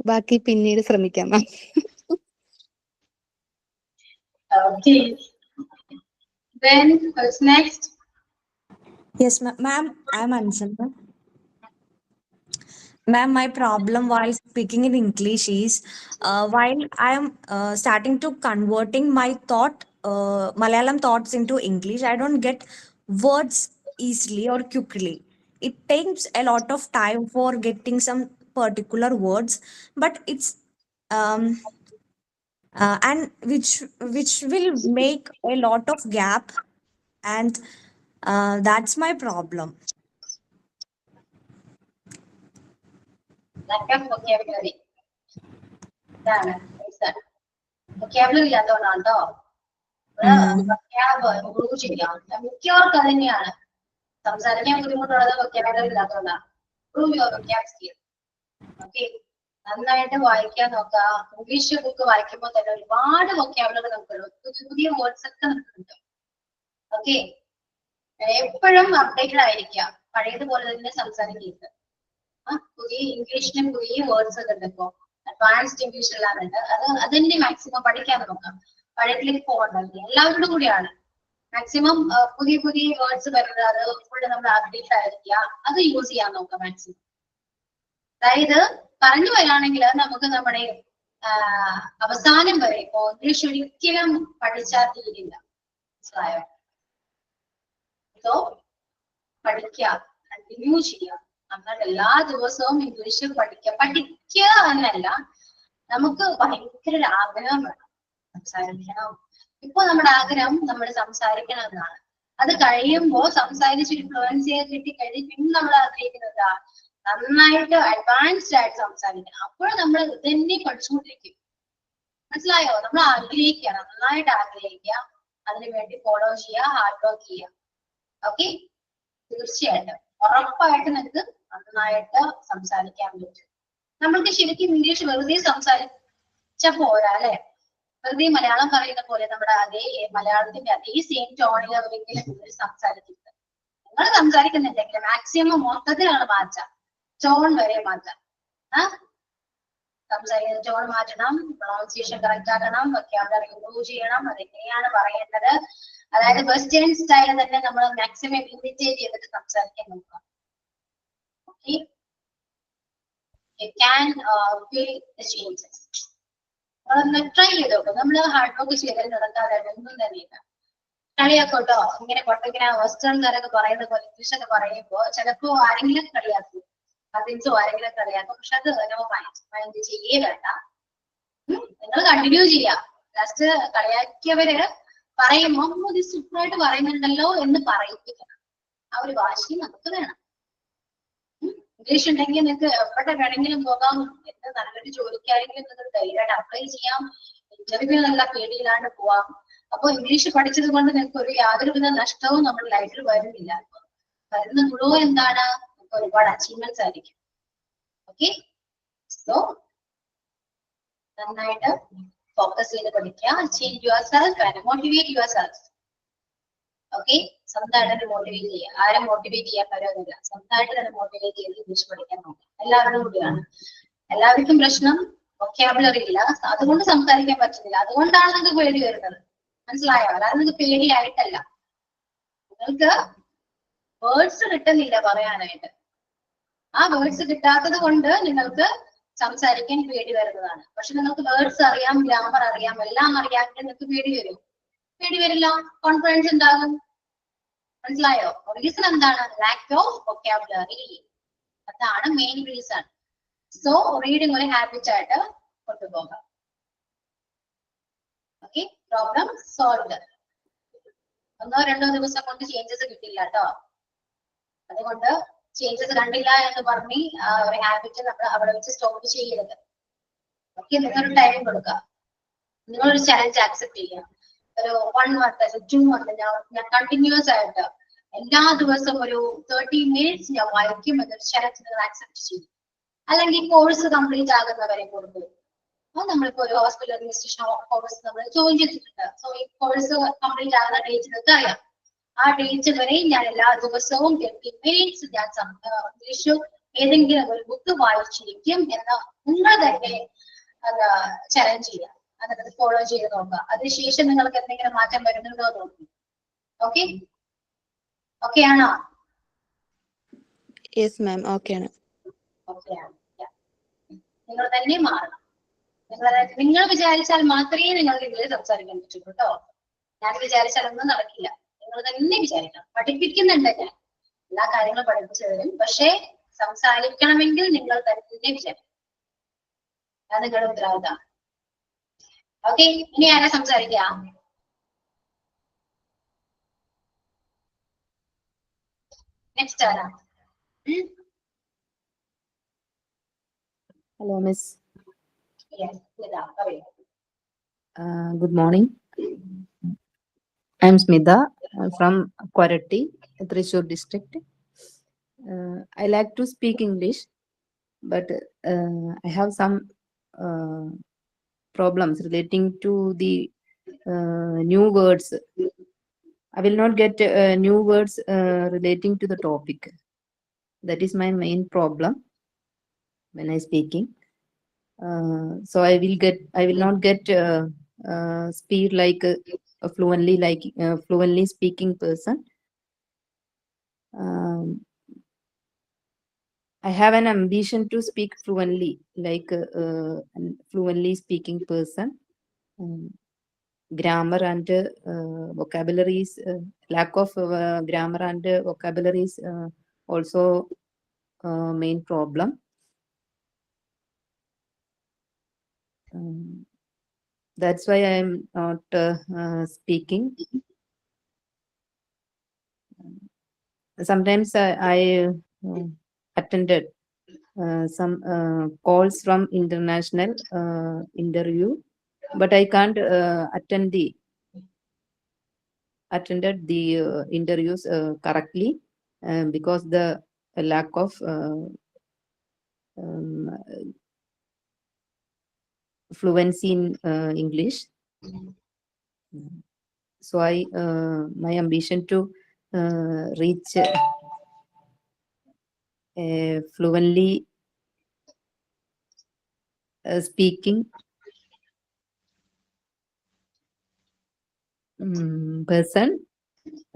ബാക്കി പിന്നീട് ശ്രമിക്കാം മാം. Okay. Then who's next? Yes, ma'am, I'm Ansana. Ma'am, my problem while speaking in English is while I'm starting to converting my Malayalam thoughts into English, I don't get words easily or quickly. It takes a lot of time for getting some particular words, but it's um, and which will make a lot of gap, and that's my problem. Lack of vocabulary. Vocabulary ഇല്ലാത്തതുകൊണ്ടാണോ? Improve ചെയ്യാം. മിക്കവർക്കും അത് തന്നെയാണ്. സംസാരിക്കാൻ ബുദ്ധിമുട്ടുള്ളത് vocabulary ഇല്ലാത്തതുകൊണ്ടാണ്. Improve your vocab skill. Okay, നന്നായിട്ട് വായിക്കാൻ നോക്കുക. ഇംഗ്ലീഷ് ബുക്ക് വായിക്കുമ്പോൾ തന്നെ ഒരുപാട് വൊക്കാബുലറി നമുക്ക് പുതിയ പുതിയ വേർഡ്സ് ഒക്കെ നമുക്ക് കിട്ടും. ഓക്കെ, എപ്പോഴും അപ്ഡേറ്റഡ് ആയിരിക്കുക. പഴയതുപോലെ തന്നെ സംസാരിക്കരുത്. പുതിയ ഇംഗ്ലീഷിന് പുതിയ വേർഡ്സ് ഒക്കെ ഉണ്ട്. ഇപ്പോ അഡ്വാൻസ്ഡ് ഇംഗ്ലീഷ് എല്ലാം ഉണ്ട്. അതിന്റെ മാക്സിമം പഠിക്കാൻ നോക്കാം. പഴയത്തിലേക്ക് പോകണ്ടല്ലോ, എല്ലാവരുടെ കൂടെയാണ്. മാക്സിമം പുതിയ പുതിയ വേർഡ്സ് വരുന്നത് അത് ഫുള്ള് നമ്മൾ അപ്ഡേറ്റ് ആയിരിക്കുക. അത് യൂസ് ചെയ്യാൻ നോക്കാം മാക്സിമം. അതായത് പറഞ്ഞു വരാണെങ്കിൽ നമുക്ക് നമ്മുടെ അവസാനം വരെ ഇപ്പോ ഇംഗ്ലീഷ് ഒരിക്കലും പഠിച്ചാൽ തീരില്ല. മനസ്സിലായോ? സോ പഠിക്കുക, കണ്ടിന്യൂ ചെയ്യുക. നമ്മൾ എല്ലാ ദിവസവും ഇംഗ്ലീഷ് പഠിക്കുക എന്നല്ല, നമുക്ക് ഭയങ്കര ഒരു ആഗ്രഹം വേണം സംസാരിക്കണം. ഇപ്പൊ നമ്മുടെ ആഗ്രഹം നമ്മൾ സംസാരിക്കണം എന്നാണ്. അത് കഴിയുമ്പോൾ സംസാരിച്ചൊരു ഫ്ലുവൻസി കിട്ടിക്കഴിഞ്ഞ് പിന്നെ നമ്മൾ ആഗ്രഹിക്കുന്നത് നന്നായിട്ട് അഡ്വാൻസ്ഡ് ആയിട്ട് സംസാരിക്കണം. അപ്പോൾ നമ്മൾ ഇതന്നെ പഠിച്ചുകൊണ്ടിരിക്കും. മനസ്സിലായോ? നമ്മൾ ആഗ്രഹിക്കുക, നന്നായിട്ട് ആഗ്രഹിക്കുക, അതിനുവേണ്ടി ഫോളോ ചെയ്യുക, ഹാർഡ് വർക്ക് ചെയ്യുക. ഓക്കെ, തീർച്ചയായിട്ടും ഉറപ്പായിട്ട് നിങ്ങൾക്ക് നന്നായിട്ട് സംസാരിക്കാൻ പറ്റും. നമ്മൾക്ക് ശരിക്കും ഇംഗ്ലീഷ് വെറുതെ സംസാരിച്ച പോരാ അല്ലെ? വെറുതെ മലയാളം പറയുന്ന പോലെ നമ്മുടെ അതേ മലയാളത്തിന്റെ അതേ സെയിം ടോണിൽ ഒരിക്കലും ഇംഗ്ലീഷ് സംസാരിക്കരുത്. നിങ്ങൾ സംസാരിക്കുന്നുണ്ടെങ്കിൽ മാക്സിമം മൊത്തത്തിലാണ് മാറ്റാം, ടോൺ വരെ മാറ്റാം. സംസാരിക്കുന്ന ടോൺ മാറ്റണം, പ്രൊണൗൺസിയേഷൻ കറക്റ്റ് ആക്കണം, വൊക്കാബുലറി ഇംപ്രൂവ് ചെയ്യണം. അതെങ്ങനെയാണ് പറയേണ്ടത്, അതായത് വെസ്റ്റേൺ സ്റ്റൈൽ തന്നെ നമ്മൾ മാക്സിമം ഇമിറ്റേറ്റ് ചെയ്തിട്ട് സംസാരിക്കാൻ നോക്കാം. Okay, you can feel the changes. Try ചെയ്ത് നോക്കും. നമ്മൾ ഹാർഡ് വർക്ക് ചെയ്താൽ നടക്കാതെ ഒന്നും തന്നെയില്ല. കളിയാക്കോട്ടോ, ഇങ്ങനെ പൊട്ടക്കിന വെസ്റ്റേൺകാരൊക്കെ പറയുന്ന പോലെ ഇംഗ്ലീഷൊക്കെ പറയുമ്പോൾ ചിലപ്പോ ആരെങ്കിലും കളിയാക്കും, കസിൻസോ ആരെങ്കിലും കളിയാക്കും. പക്ഷെ അത് മൈൻഡ് ചെയ്യേ വേണ്ട. നിങ്ങൾ കണ്ടിന്യൂ ചെയ്യാം. ലാസ്റ്റ് കളിയാക്കിയവര് പറയുമ്പോ ഇത് സൂപ്പറായിട്ട് പറയുന്നുണ്ടല്ലോ എന്ന് പറയിപ്പിക്കണം. ആ ഒരു വാശി നമുക്ക് വേണം. ഇംഗ്ലീഷ് ഉണ്ടെങ്കിൽ നിങ്ങൾക്ക് എവിടെ വേണമെങ്കിലും പോകാം. എന്ത് നല്ലൊരു ജോലിക്കാരെങ്കിലും നിങ്ങൾക്ക് ധൈര്യമായിട്ട് അപ്ലൈ ചെയ്യാം. ഇന്റർവ്യൂ നല്ല പേടിയില്ലാണ്ട് പോവാം. അപ്പൊ ഇംഗ്ലീഷ് പഠിച്ചത് കൊണ്ട് നിങ്ങൾക്ക് ഒരു യാതൊരുവിധ നഷ്ടവും നമ്മുടെ ലൈഫിൽ വരുന്നില്ല. വരുന്ന മുഴുവൻ എന്താണ്, നമുക്ക് ഒരുപാട് അച്ചീവ്മെന്റ്സ് ആയിരിക്കും. ഓക്കെ, സോ നന്നായിട്ട് ഫോക്കസ് ചെയ്ത് പഠിക്കുക. Change your self and motivate your self. Okay, സ്വന്തമായിട്ട് തന്നെ മോട്ടിവേറ്റ് ചെയ്യുക. ആരും മോട്ടിവേറ്റ് ചെയ്യാൻ പറ്റുന്നില്ല. സ്വന്തമായിട്ട് തന്നെ മോട്ടിവേറ്റ് ചെയ്ത് ഇംഗ്ലീഷ് പഠിക്കാൻ നോക്കുക. എല്ലാവരുടെ കൂടിയാണ്. എല്ലാവർക്കും പ്രശ്നം വൊക്കാബുലറി ഇല്ല, അതുകൊണ്ട് സംസാരിക്കാൻ പറ്റുന്നില്ല. അതുകൊണ്ടാണ് നിങ്ങൾക്ക് പേടി വരുന്നത്. മനസ്സിലായോ? അല്ലാതെ നിങ്ങൾക്ക് പേടിയായിട്ടല്ല. നിങ്ങൾക്ക് വേർഡ്സ് കിട്ടുന്നില്ല പറയാനായിട്ട്. ആ വേർഡ്സ് കിട്ടാത്തത് കൊണ്ട് നിങ്ങൾക്ക് സംസാരിക്കാൻ പേടി വരുന്നതാണ്. പക്ഷെ നിങ്ങൾക്ക് വേർഡ്സ് അറിയാം, ഗ്രാമർ അറിയാം, എല്ലാം അറിയാമെങ്കിൽ നിങ്ങൾക്ക് പേടി വരും. പേടി വരില്ല, കോൺഫിഡൻസ് ഉണ്ടാകും. മനസ്സിലായോ? റീസൺ എന്താണ്? Lack of vocabulary. അതാണ് മെയിൻ റീസൺ. സോ റീഡിങ് ഒരു ഹാബിറ്റ് ആയിട്ട് കൊണ്ടുപോകാം. Okay, problem solved. 1-2 ദിവസം കൊണ്ട് ചേഞ്ചസ് കിട്ടില്ല കേട്ടോ. അതുകൊണ്ട് ചേഞ്ചസ് കണ്ടില്ല എന്ന് പറഞ്ഞ് ഒരു ഹാബിറ്റ് നമ്മൾ അവിടെ വെച്ച് സ്റ്റോപ്പ് ചെയ്യരുത്. ഓക്കെ, നിങ്ങളൊരു ടൈം കൊടുക്കുക. നിങ്ങളൊരു ചലഞ്ച് ആക്സെപ്റ്റ് ചെയ്യുക. ഒരു 1 month 2 month ഞാൻ കണ്ടിന്യൂസ് ആയിട്ട് എല്ലാ ദിവസവും ഒരു 30 minutes ഞാൻ വായിക്കും എന്നൊരു ചലഞ്ച് നിങ്ങൾ ആക്സെപ്റ്റ് ചെയ്യും. അല്ലെങ്കിൽ കോഴ്സ് കംപ്ലീറ്റ് ആകുന്നവരെ കൊടുക്കും. അപ്പൊ നമ്മളിപ്പോ ഒരു ഹോസ്പിറ്റൽ അഡ്മിനിസ്ട്രേഷൻ കോഴ്സ് നമ്മൾ ജോയിൻ ചെയ്തിട്ടുണ്ട്. സോ ഈ കോഴ്സ് കംപ്ലീറ്റ് ആകുന്ന ഡേറ്റ് നിങ്ങൾക്ക് അറിയാം. ആ ഡേറ്റ് വരെ ഞാൻ എല്ലാ ദിവസവും 30 minutes ഞാൻ ഇംഗ്ലീഷ് ഏതെങ്കിലും ഒരു ബുക്ക് വായിച്ചിരിക്കും എന്ന് നിങ്ങൾ തന്നെ ചലഞ്ച് ചെയ്യാം. എന്നിട്ട് ഫോളോ ചെയ്ത് നോക്കുക. അതിനുശേഷം നിങ്ങൾക്ക് എന്തെങ്കിലും മാറ്റം വരുന്നുണ്ടോ നോക്കും. ഓക്കെ ഓക്കെ ആണോ? Yes, ma'am. Okay. ഓക്കെ ആണ്. നിങ്ങൾ തന്നെ മാറണം. നിങ്ങൾ വിചാരിച്ചാൽ മാത്രമേ നിങ്ങൾക്ക് ഇംഗ്ലീഷ് സംസാരിക്കാൻ പറ്റുള്ളൂ കേട്ടോ. ഞാൻ വിചാരിച്ചാലൊന്നും നടക്കില്ല. നിങ്ങൾ തന്നെ വിചാരിക്കണം. പഠിപ്പിക്കുന്നുണ്ട് ഞാൻ, എല്ലാ കാര്യങ്ങളും പഠിപ്പിച്ചു തരും. പക്ഷേ സംസാരിക്കണമെങ്കിൽ നിങ്ങൾ തന്നെ വിചാരിക്കണം. അത് നിങ്ങളുടെ ഉത്തരവാദിത്തമാണ്. ഓക്കെ, ഇനി ആരാ സംസാരിക്കാം? നെക്സ്റ്റ് ആരാ? Hello, Miss. Yes, ഇതാ പറയൂ. Good morning. I'm Smita from Koratti, Thrissur district. I like to speak English, but I have some problems relating to the new words. I will not get new words relating to the topic. That is my main problem when I speaking. So I will not get speak like fluently speaking person. I have an ambition to speak fluently like fluently speaking person. Grammar and vocabularies, lack of grammar and vocabularies also main problem. That's why I am not speaking. Sometimes I attended some calls from international interview, but I can't attended the interviews correctly because the lack of fluency in English. So my ambition to reach fluently speaking person.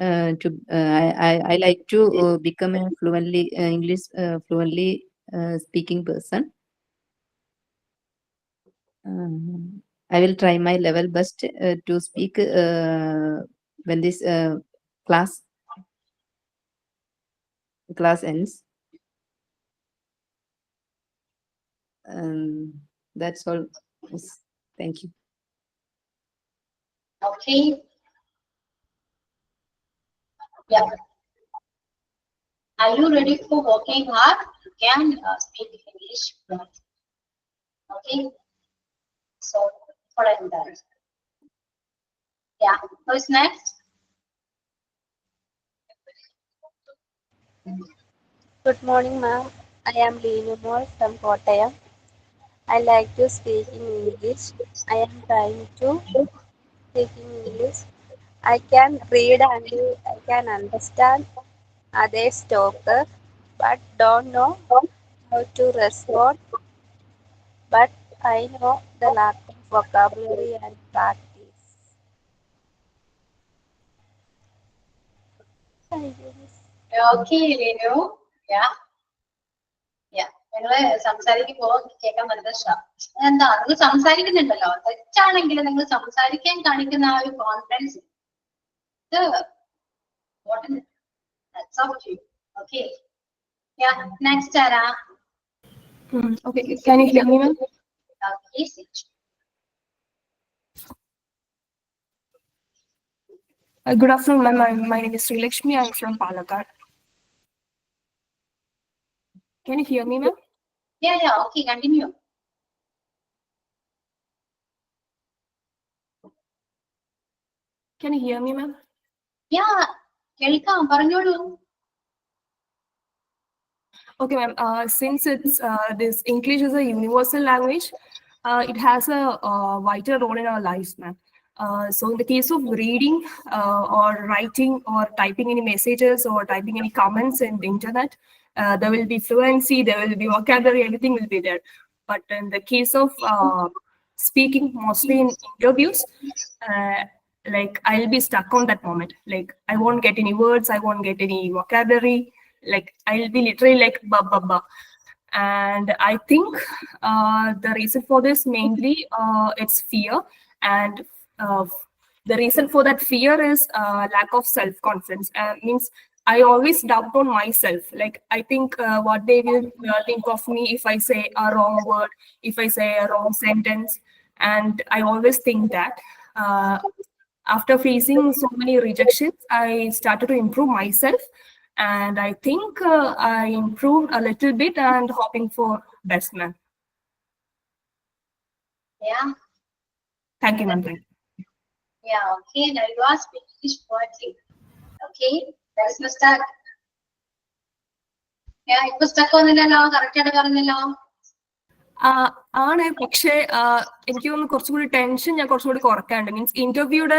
I like to become a fluently English fluently speaking person. I will try my level best to speak when this class ends. That's all. Yes. Thank you. Okay. Yeah. Are you ready for working hard? You can speak English fluently. Okay. So follow that. Yeah. Who's next? Good morning, ma'am. I am Leenu Moore from Kottayam. I like to speak in English. I am trying to speak in English. I can read and I can understand others talk, but don't know how to respond. But I know the lack of vocabulary and practice. Thank you, miss. Okay, Renu. Yeah. Yeah. നിങ്ങള് സംസാരിക്കുമ്പോ കേൾക്കാൻ നല്ല എന്താ നിങ്ങൾ സംസാരിക്കുന്നുണ്ടല്ലോ, തെറ്റാണെങ്കിൽ നിങ്ങൾ സംസാരിക്കാൻ കാണിക്കുന്ന ആ ഒരു confidence that's up to you. Okay. Yeah. Next, Tara. Okay. Can you hear me, ma'am? Yes. Good afternoon, ma'am. My name is Sri Lakshmi. I'm from Palakkad. Can you hear me, ma'am? Yeah. Okay, continue. Can you hear me, ma'am? Yeah. കേൾക്കാം, പറഞ്ഞോളൂ. Okay, ma'am. Since it's this English is a universal language, it has a vital role in our lives, ma'am. So in the case of reading or writing or typing any messages or typing any comments in the internet, there will be fluency, there will be vocabulary, everything will be there. But in the case of speaking, mostly in interviews, like I'll be stuck on that moment. Like I won't get any words, I won't get any vocabulary. Like I'll be literally like ba ba ba. And I think the reason for this mainly it's fear, and the reason for that fear is lack of self-confidence. Means I always doubt on myself. Like I think what they will think of me if I say a wrong word, if I say a wrong sentence, and I always think that. After facing so many rejections, I started to improve myself, and I think I improved a little bit and hoping for best, ma'am. Yeah. Thank you, ma'am. Thank you. Yeah, okay. Now you are speaking fluently. Okay, let's start. Yeah, ഇപ്പൊ stuck ഒന്നുമില്ലല്ലോ, correct ആയിട്ട് പറഞ്ഞല്ലോ. ആണ്, പക്ഷേ എനിക്ക് തോന്നുന്നു കുറച്ചും കൂടി ടെൻഷൻ ഞാൻ കുറച്ചും കൂടി കുറയ്ക്കാണ്ട്. മീൻസ് ഇന്റർവ്യൂയുടെ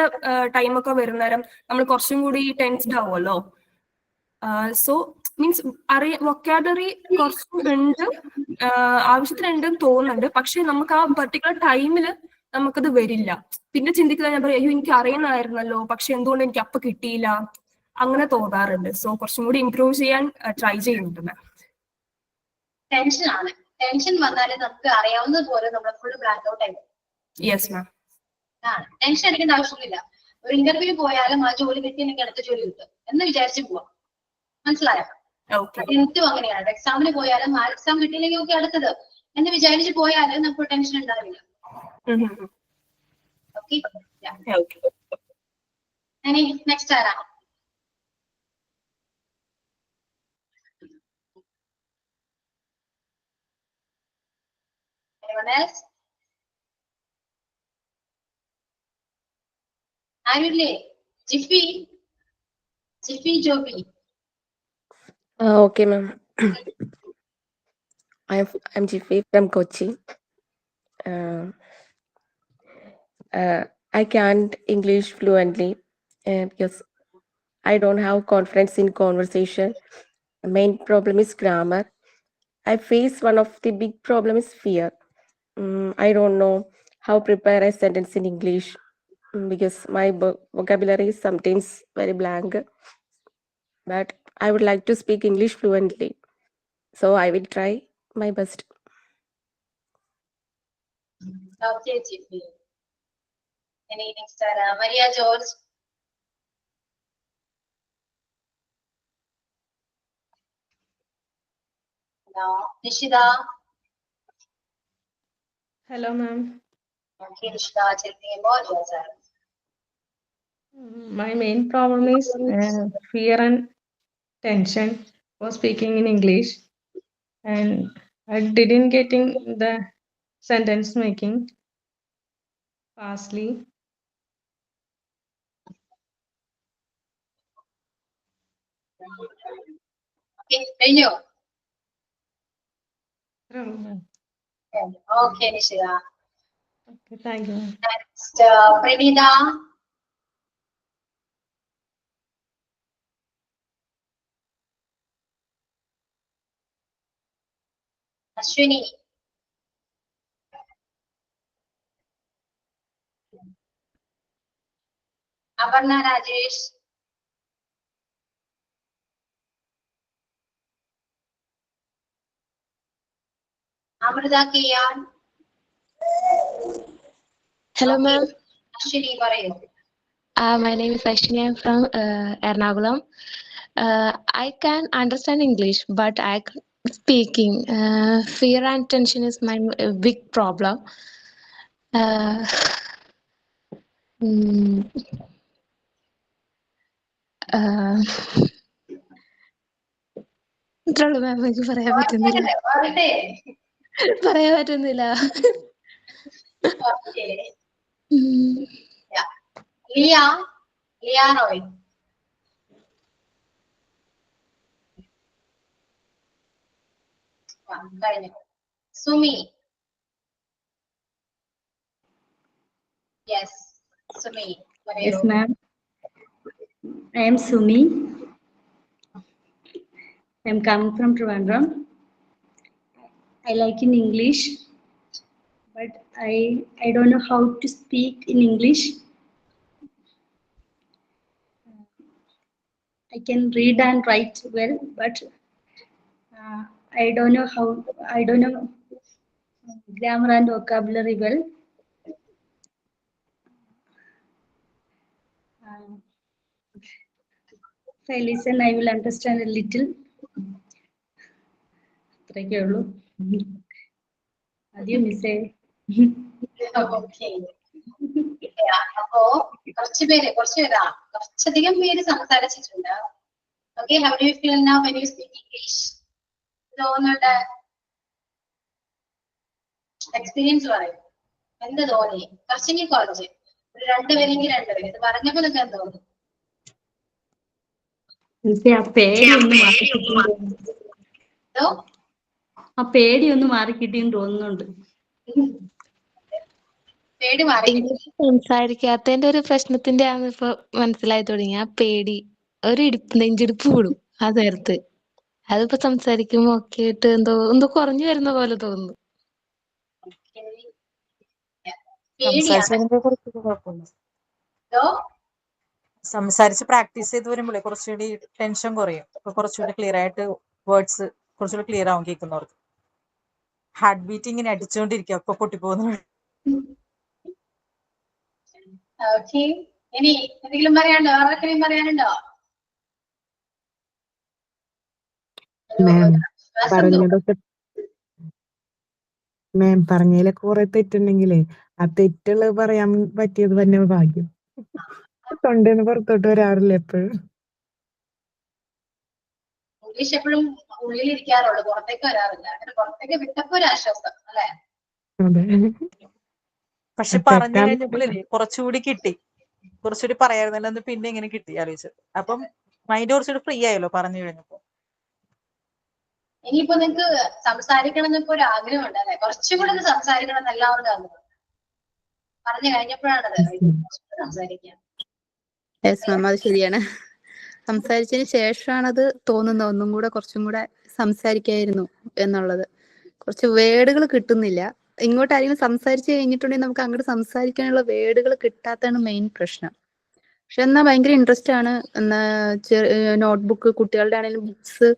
ടൈമൊക്കെ വരുന്നേരം നമ്മൾ കുറച്ചും കൂടി ടെൻസ്ഡ് ആവുമല്ലോ. സോ മീൻസ് വൊക്കാബുലറി കുറച്ചും ഉണ്ട്, ആവശ്യത്തിനുണ്ടെന്ന് തോന്നുന്നുണ്ട്. പക്ഷെ നമുക്ക് ആ പെർട്ടിക്കുലർ ടൈമിൽ നമുക്കത് വരില്ല. പിന്നെ ചിന്തിക്കുന്നത് ഞാൻ പറയും, അയ്യോ എനിക്ക് അറിയുന്നതായിരുന്നല്ലോ, പക്ഷെ എന്തുകൊണ്ട് എനിക്ക് അപ്പൊ കിട്ടിയില്ല, അങ്ങനെ തോന്നാറുണ്ട്. സോ കുറച്ചും കൂടി ഇംപ്രൂവ് ചെയ്യാൻ ട്രൈ ചെയ്യുന്നുണ്ട് മാം. ടെൻഷൻ ആണ്. ടെൻഷൻ വന്നാല് നമുക്ക് അറിയാവുന്നത് പോലെ നമ്മൾ ഫുൾ ബ്ലാക്ക് ഔട്ട് ആയി. Yes ma'am. ടെൻഷൻ അടിക്കേണ്ട ആവശ്യമൊന്നുമില്ല. ഒരു ഇന്റർവ്യൂ പോയാലും ആ ജോലി കിട്ടി എനിക്ക് അടുത്ത ജോലി കിട്ടും എന്ന് വിചാരിച്ചു പോവാം. മനസ്സിലായോ? എന്തും അങ്ങനെയാണ്. എക്സാമിന് പോയാലും ആ എക്സാം കിട്ടിയില്ലെങ്കിൽ ഓക്കെ അടുത്തത് എന്ന് വിചാരിച്ചു പോയാലും നമുക്ക് ടെൻഷൻ ഉണ്ടാവില്ല. ഓക്കെ, ഇനി നെക്സ്റ്റ് ആരാ? Anyone else? ആരുല്ലേ? Jiffy, Jiffy Joby. Okay, ma'am. I'm Jiffy from Kochi. I can't English fluently because I don't have confidence in conversation. The main problem is grammar. I face one of the big problem is fear. I don't know how prepare a sentence in English because my vocabulary is sometimes very blank. But I would like to speak English fluently. So I will try my best. Okay, Jiffy. Any next ആരാ? Maria George. No. Nishida. Hello, ma'am. Okay, Nishida, tell me about yourself. My main problem is fear and tension for speaking in English, and I didn't getting the sentence making fastly. Okay, കഴിഞ്ഞോ? Ma'am. Okay, Nishida. Okay, thank you. Next, Pranita. Ashwini. Aparna Rajesh. Amrita Kiyan. Hello, ma'am. Ashwini, പറയൂ. My name is Ashwini. I'm from Ernakulam. I can understand English, but I can't speaking. Fear and tension is my big problem. ഇത്രയുള്ളൂ മാം, എനിക്ക് പറയാൻ പറ്റുന്നില്ല. പറയാൻ പറ്റുന്നില്ല. Leah. Leah Roy. കഴിഞ്ഞു. Sumi. Yes Sumi പറയൂ. Yes, ma'am. I am Sumi. I am coming from Trivandrum. I like in English, but I don't know how to speak in English. I can read and write well, but I don't know how. I don't know grammar and vocabulary well. If I listen, I will understand a little. അത്രയൊക്കെ ഉള്ളൂ. അധികം മിസ്സേ. അപ്പോ കുറച്ചധികം പേര് സംസാരിച്ചിട്ടുണ്ട്. Okay, how do you feel now when you speak English? തോന്നുന്നുണ്ട്? Experience പറയും. എന്ത് തോന്നി? കുറച്ചെങ്കിൽ കുറച്ച്, ഒരു രണ്ടുപേരെങ്കിൽ രണ്ടുപേര്. ഇത് പറഞ്ഞപ്പോ നിങ്ങൾക്ക് എന്ത് തോന്നി? ആ പേടിയൊന്ന് മാറിക്കിട്ടിയെന്ന് തോന്നുന്നുണ്ട്. പേടി മാറി. സംസാരിക്കാത്തതിന്റെ ഒരു പ്രശ്നത്തിന്റെ ആണ് ഇപ്പൊ മനസ്സിലായി തുടങ്ങി. ആ പേടി ഒരു നെഞ്ചിടിപ്പ് കൂടും ആ നേരത്ത്. അതിപ്പോ സംസാരിക്കുമ്പോ ഒക്കെ ആയിട്ട് എന്തോ കുറഞ്ഞു വരുന്ന പോലെ തോന്നുന്നു. സംസാരിച്ച് പ്രാക്ടീസ് ചെയ്ത് വരുമ്പോഴേ കുറച്ചുകൂടി ടെൻഷൻ കുറയും. അപ്പൊ കുറച്ചുകൂടി ക്ലിയർ ആയിട്ട് വേർഡ്സ് കുറച്ചുകൂടി ക്ലിയർ ആവും കേൾക്കുന്നവർക്ക്. ഹാർട്ട് ബീറ്റ് ഇങ്ങനെ അടിച്ചുകൊണ്ടിരിക്കുക, അപ്പൊ പൊട്ടിപ്പോകുന്നു. ഇനി എന്തെങ്കിലും പറയാനുണ്ടോ? ആർക്കെങ്കിലും പറയാനുണ്ടോ? മാം പറഞ്ഞതിലൊക്കെ കുറെ തെറ്റുണ്ടെങ്കിലേ ആ തെറ്റുള്ളത് പറയാൻ പറ്റിയത് തന്നെ ഭാഗ്യം. തൊണ്ടേന്ന് പുറത്തോട്ട് വരാറില്ല എപ്പോഴും. ഇംഗ്ലീഷ് എപ്പോഴും ഉള്ളിലിരിക്കാറുള്ളൂ, പുറത്തേക്ക് വരാറില്ല. അങ്ങനെ പുറത്തേക്ക് വിട്ടപ്പോ ഒരു ആശ്വാസം അല്ലെ? പക്ഷെ പറഞ്ഞു കഴിഞ്ഞപ്പോഴേ കുറച്ചുകൂടി കിട്ടി. കുറച്ചുകൂടി പറയായിരുന്നല്ലോ, പിന്നെ ഇങ്ങനെ കിട്ടി ആലോചിച്ച്. അപ്പം മൈൻഡ് കുറച്ചുകൂടി ഫ്രീ ആയല്ലോ പറഞ്ഞു കഴിഞ്ഞപ്പോ. ഇനിയിപ്പോ നിങ്ങക്ക് സംസാരിക്കണം എന്നൊക്കെ ഒരു ആഗ്രഹം ഉണ്ട് അല്ലെ? കുറച്ചുകൂടി ഒന്ന് സംസാരിക്കണം എന്ന് എല്ലാവർക്കും ആഗ്രഹം. പറഞ്ഞു കഴിഞ്ഞപ്പോഴാണത് സംസാരിക്കാൻ. യെസ് മാം, അത് ശരിയാണ്. സംസാരിച്ചതിന് ശേഷമാണത് തോന്നുന്നത് ഒന്നും കൂടെ കുറച്ചും കൂടെ സംസാരിക്കായിരുന്നു എന്നുള്ളത്. കുറച്ച് വേർഡുകൾ കിട്ടുന്നില്ല. ഇങ്ങോട്ട് ആരെങ്കിലും സംസാരിച്ച് കഴിഞ്ഞിട്ടുണ്ടെങ്കിൽ നമുക്ക് അങ്ങോട്ട് സംസാരിക്കാനുള്ള വേർഡുകൾ കിട്ടാത്തതാണ് മെയിൻ പ്രശ്നം. പക്ഷെ എന്നാൽ ഭയങ്കര ഇൻട്രസ്റ്റ് ആണ്. എന്നാ നോട്ട്ബുക്ക്, കുട്ടികളുടെ ആണെങ്കിലും ബുക്സ്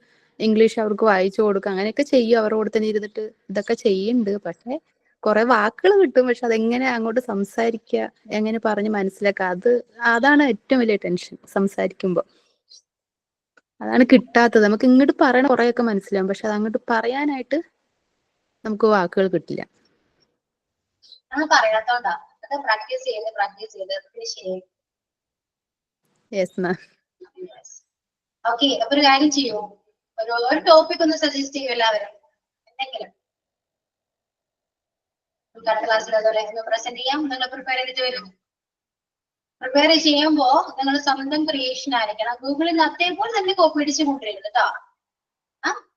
ഇംഗ്ലീഷ് അവർക്ക് വായിച്ചു കൊടുക്കുക, അങ്ങനെയൊക്കെ ചെയ്യും. അവരുടെ കൂടെ തന്നെ ഇരുന്നിട്ട് ഇതൊക്കെ ചെയ്യുന്നുണ്ട്. പക്ഷെ കുറെ വാക്കുകൾ കിട്ടും, പക്ഷെ അതെങ്ങനെ അങ്ങോട്ട് സംസാരിക്കുക, എങ്ങനെ പറഞ്ഞ് മനസ്സിലാക്കുക, അതാണ് ഏറ്റവും വലിയ ടെൻഷൻ സംസാരിക്കുമ്പോൾ. അതാണ് കിട്ടാത്തത്. നമുക്ക് ഇങ്ങോട്ട് പറയണ കുറെയൊക്കെ മനസ്സിലാവും, പക്ഷെ അത് അങ്ങോട്ട് പറയാനായിട്ട് നമുക്ക് വാക്കുകൾ കിട്ടില്ല. പറയാത്തോണ്ടാ, പ്രാക്ടീസ് ചെയ്ത് ശരി. Yes ma'am. ഓക്കെ, അപ്പൊ ഒരു കാര്യം ചെയ്യൂ, ഒരു ടോപ്പിക് ഒന്ന് സജസ്റ്റ് ചെയ്യൂ എല്ലാവരും. എന്തെങ്കിലും അടുത്ത ക്ലാസ്സിൽ അതുപോലെ പ്രസന്റ് ചെയ്യാം. നിങ്ങൾ പ്രിപ്പയർ ചെയ്തിട്ട് വരും. പ്രിപ്പയർ ചെയ്യുമ്പോ നിങ്ങൾ സ്വന്തം ക്രിയേഷൻ ആയിരിക്കണം. ഗൂഗിളിൽ നിന്ന് അതേപോലെ തന്നെ കോപ്പി അടിച്ച് കൊണ്ടുവരുന്നത് കേട്ടോ.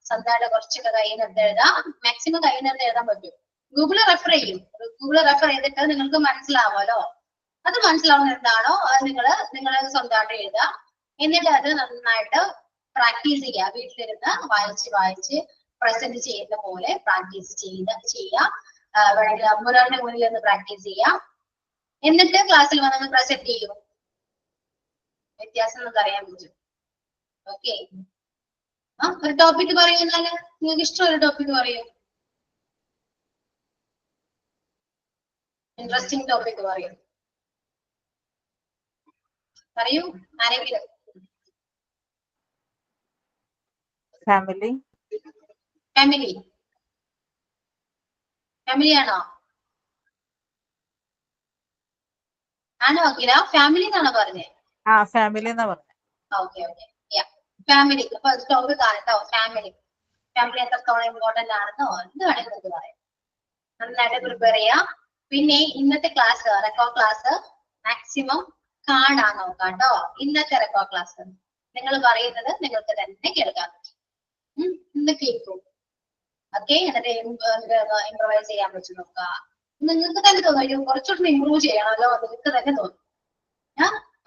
സ്വന്തമായിട്ട് കുറച്ചൊക്കെ കയ്യിൽ നിന്ന് എഴുതാം. മാക്സിമം കയ്യിൽ നിന്ന് എഴുതാൻ പറ്റും. ഗൂഗിള് റെഫർ ചെയ്യും. ഗൂഗിള് റെഫർ ചെയ്തിട്ട് നിങ്ങൾക്ക് മനസ്സിലാവുമല്ലോ. അത് മനസ്സിലാവുന്ന എന്താണോ അത് നിങ്ങൾ സ്വന്തമായിട്ട് എഴുതുക. എന്നിട്ട് അത് നന്നായിട്ട് പ്രാക്ടീസ് ചെയ്യുക. വീട്ടിലിരുന്ന് വായിച്ച് പ്രസന്റ് ചെയ്യുന്ന പോലെ പ്രാക്ടീസ് ചെയ്യാം. വേണമെങ്കിൽ ഒരാളുടെ മുന്നിൽ നിന്ന് പ്രാക്ടീസ് ചെയ്യാം. എന്നിട്ട് ക്ലാസ്സിൽ വന്ന് പ്രസന്റ് ചെയ്യും. വ്യത്യാസം നമുക്ക് അറിയാൻ പറ്റും. ഓക്കെ, ഒരു ടോപ്പിക് പറയുന്നാല് നിങ്ങൾക്ക് ഇഷ്ടമുള്ള ടോപ്പിക് പറയൂ. ഇൻട്രസ്റ്റിംഗ് ടോപ്പിക് പറയൂ. ആരെങ്കിലും? ഫാമിലി ആണോ? അഖില ഫാമിലി എന്നാണോ പറഞ്ഞത്? ഫാമിലി എന്നാ പറഞ്ഞത്. Okay, family. അപ്പൊ ടോപ്പിക് ആണ് കേട്ടോ. ഫാമിലി എത്രത്തോളം ഇമ്പോർട്ടന്റ് ആണെന്നോ എന്ത് വേണമെങ്കിലും നമുക്ക് പറയാം. നന്നായിട്ട് പ്രിപ്പയർ ചെയ്യാം. പിന്നെ ഇന്നത്തെ ക്ലാസ് റെക്കോർഡ് ക്ലാസ് മാക്സിമം കാണാൻ നോക്കാം കേട്ടോ. ഇന്നത്തെ റെക്കോർഡ് ക്ലാസ് നിങ്ങൾ പറയുന്നത് നിങ്ങൾക്ക് തന്നെ കേൾക്കാൻ പറ്റും. ഇന്ന് കേൾക്കും. ഓക്കെ, എന്നിട്ട് ഇംപ്രവൈസ് ചെയ്യാൻ പറ്റും നോക്കുക. നിങ്ങൾക്ക് തന്നെ തോന്നും കുറച്ചുകൂടി ഇമ്പ്രൂവ് ചെയ്യണമല്ലോ, നിങ്ങൾക്ക് തന്നെ തോന്നും.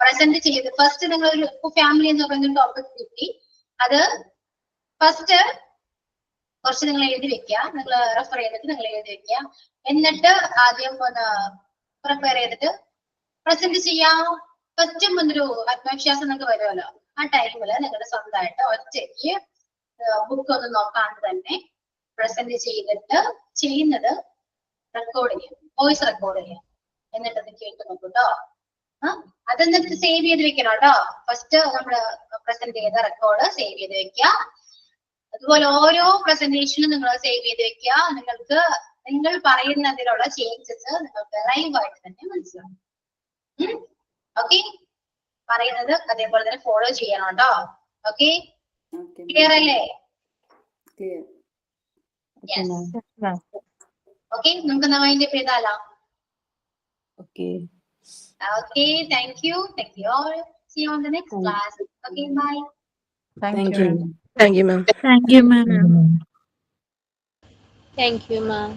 പ്രസന്റ് ചെയ്ത് ഫസ്റ്റ് നിങ്ങൾ ഒരു ഫാമിലി എന്ന് പറയുന്ന ടോപ്പിക് കിട്ടി, അത് ഫസ്റ്റ് കുറച്ച് നിങ്ങൾ എഴുതി വെക്കുക, നിങ്ങൾ റെഫർ ചെയ്തിട്ട് നിങ്ങൾ എഴുതി വെക്കുക. എന്നിട്ട് ആദ്യം ഒന്ന് പ്രിപ്പയർ ചെയ്തിട്ട് പ്രസന്റ് ചെയ്യാം. ഫസ്റ്റ് ഒരു ആത്മവിശ്വാസം നിങ്ങൾക്ക് വരുമല്ലോ, ആ ടൈമില് നിങ്ങളുടെ സ്വന്തമായിട്ട് ഒറ്റയ്ക്ക് ബുക്ക് ഒന്നും നോക്കാണ്ട് തന്നെ പ്രസന്റ് ചെയ്തിട്ട് ചെയ്യുന്നത് റെക്കോർഡ് ചെയ്യാം, വോയിസ് റെക്കോർഡ് ചെയ്യാം. എന്നിട്ട് അത് കേട്ട് നോക്കൂട്ടോ. അതെന്നിട്ട് സേവ് ചെയ്ത് വെക്കണം കേട്ടോ. ഫസ്റ്റ് നമ്മള് പ്രസന്റ് ചെയ്ത റെക്കോർഡ് സേവ് ചെയ്ത് വെക്കുക. അതുപോലെ ഓരോ പ്രസന്റേഷനും നിങ്ങൾ സേവ് ചെയ്ത് വെക്കുക. നിങ്ങൾക്ക് നിങ്ങൾ പറയുന്നതിലുള്ള ചേഞ്ചസ് നിങ്ങൾക്ക് ലൈവായിട്ട് തന്നെ മനസ്സിലാവും. ഓക്കെ, പറയുന്നത് അതേപോലെ തന്നെ ഫോളോ ചെയ്യണം കേട്ടോ. ഓക്കെ, ക്ലിയർ അല്ലേ? ഓക്കെ, നമുക്ക് മൈൻഡ് അപ്പ് ചെയ്താലോ? Okay. Okay, thank you all. See you on the next class. Okay, bye. Thank you. Thank you, ma'am. Thank you, ma'am. Thank you, ma'am.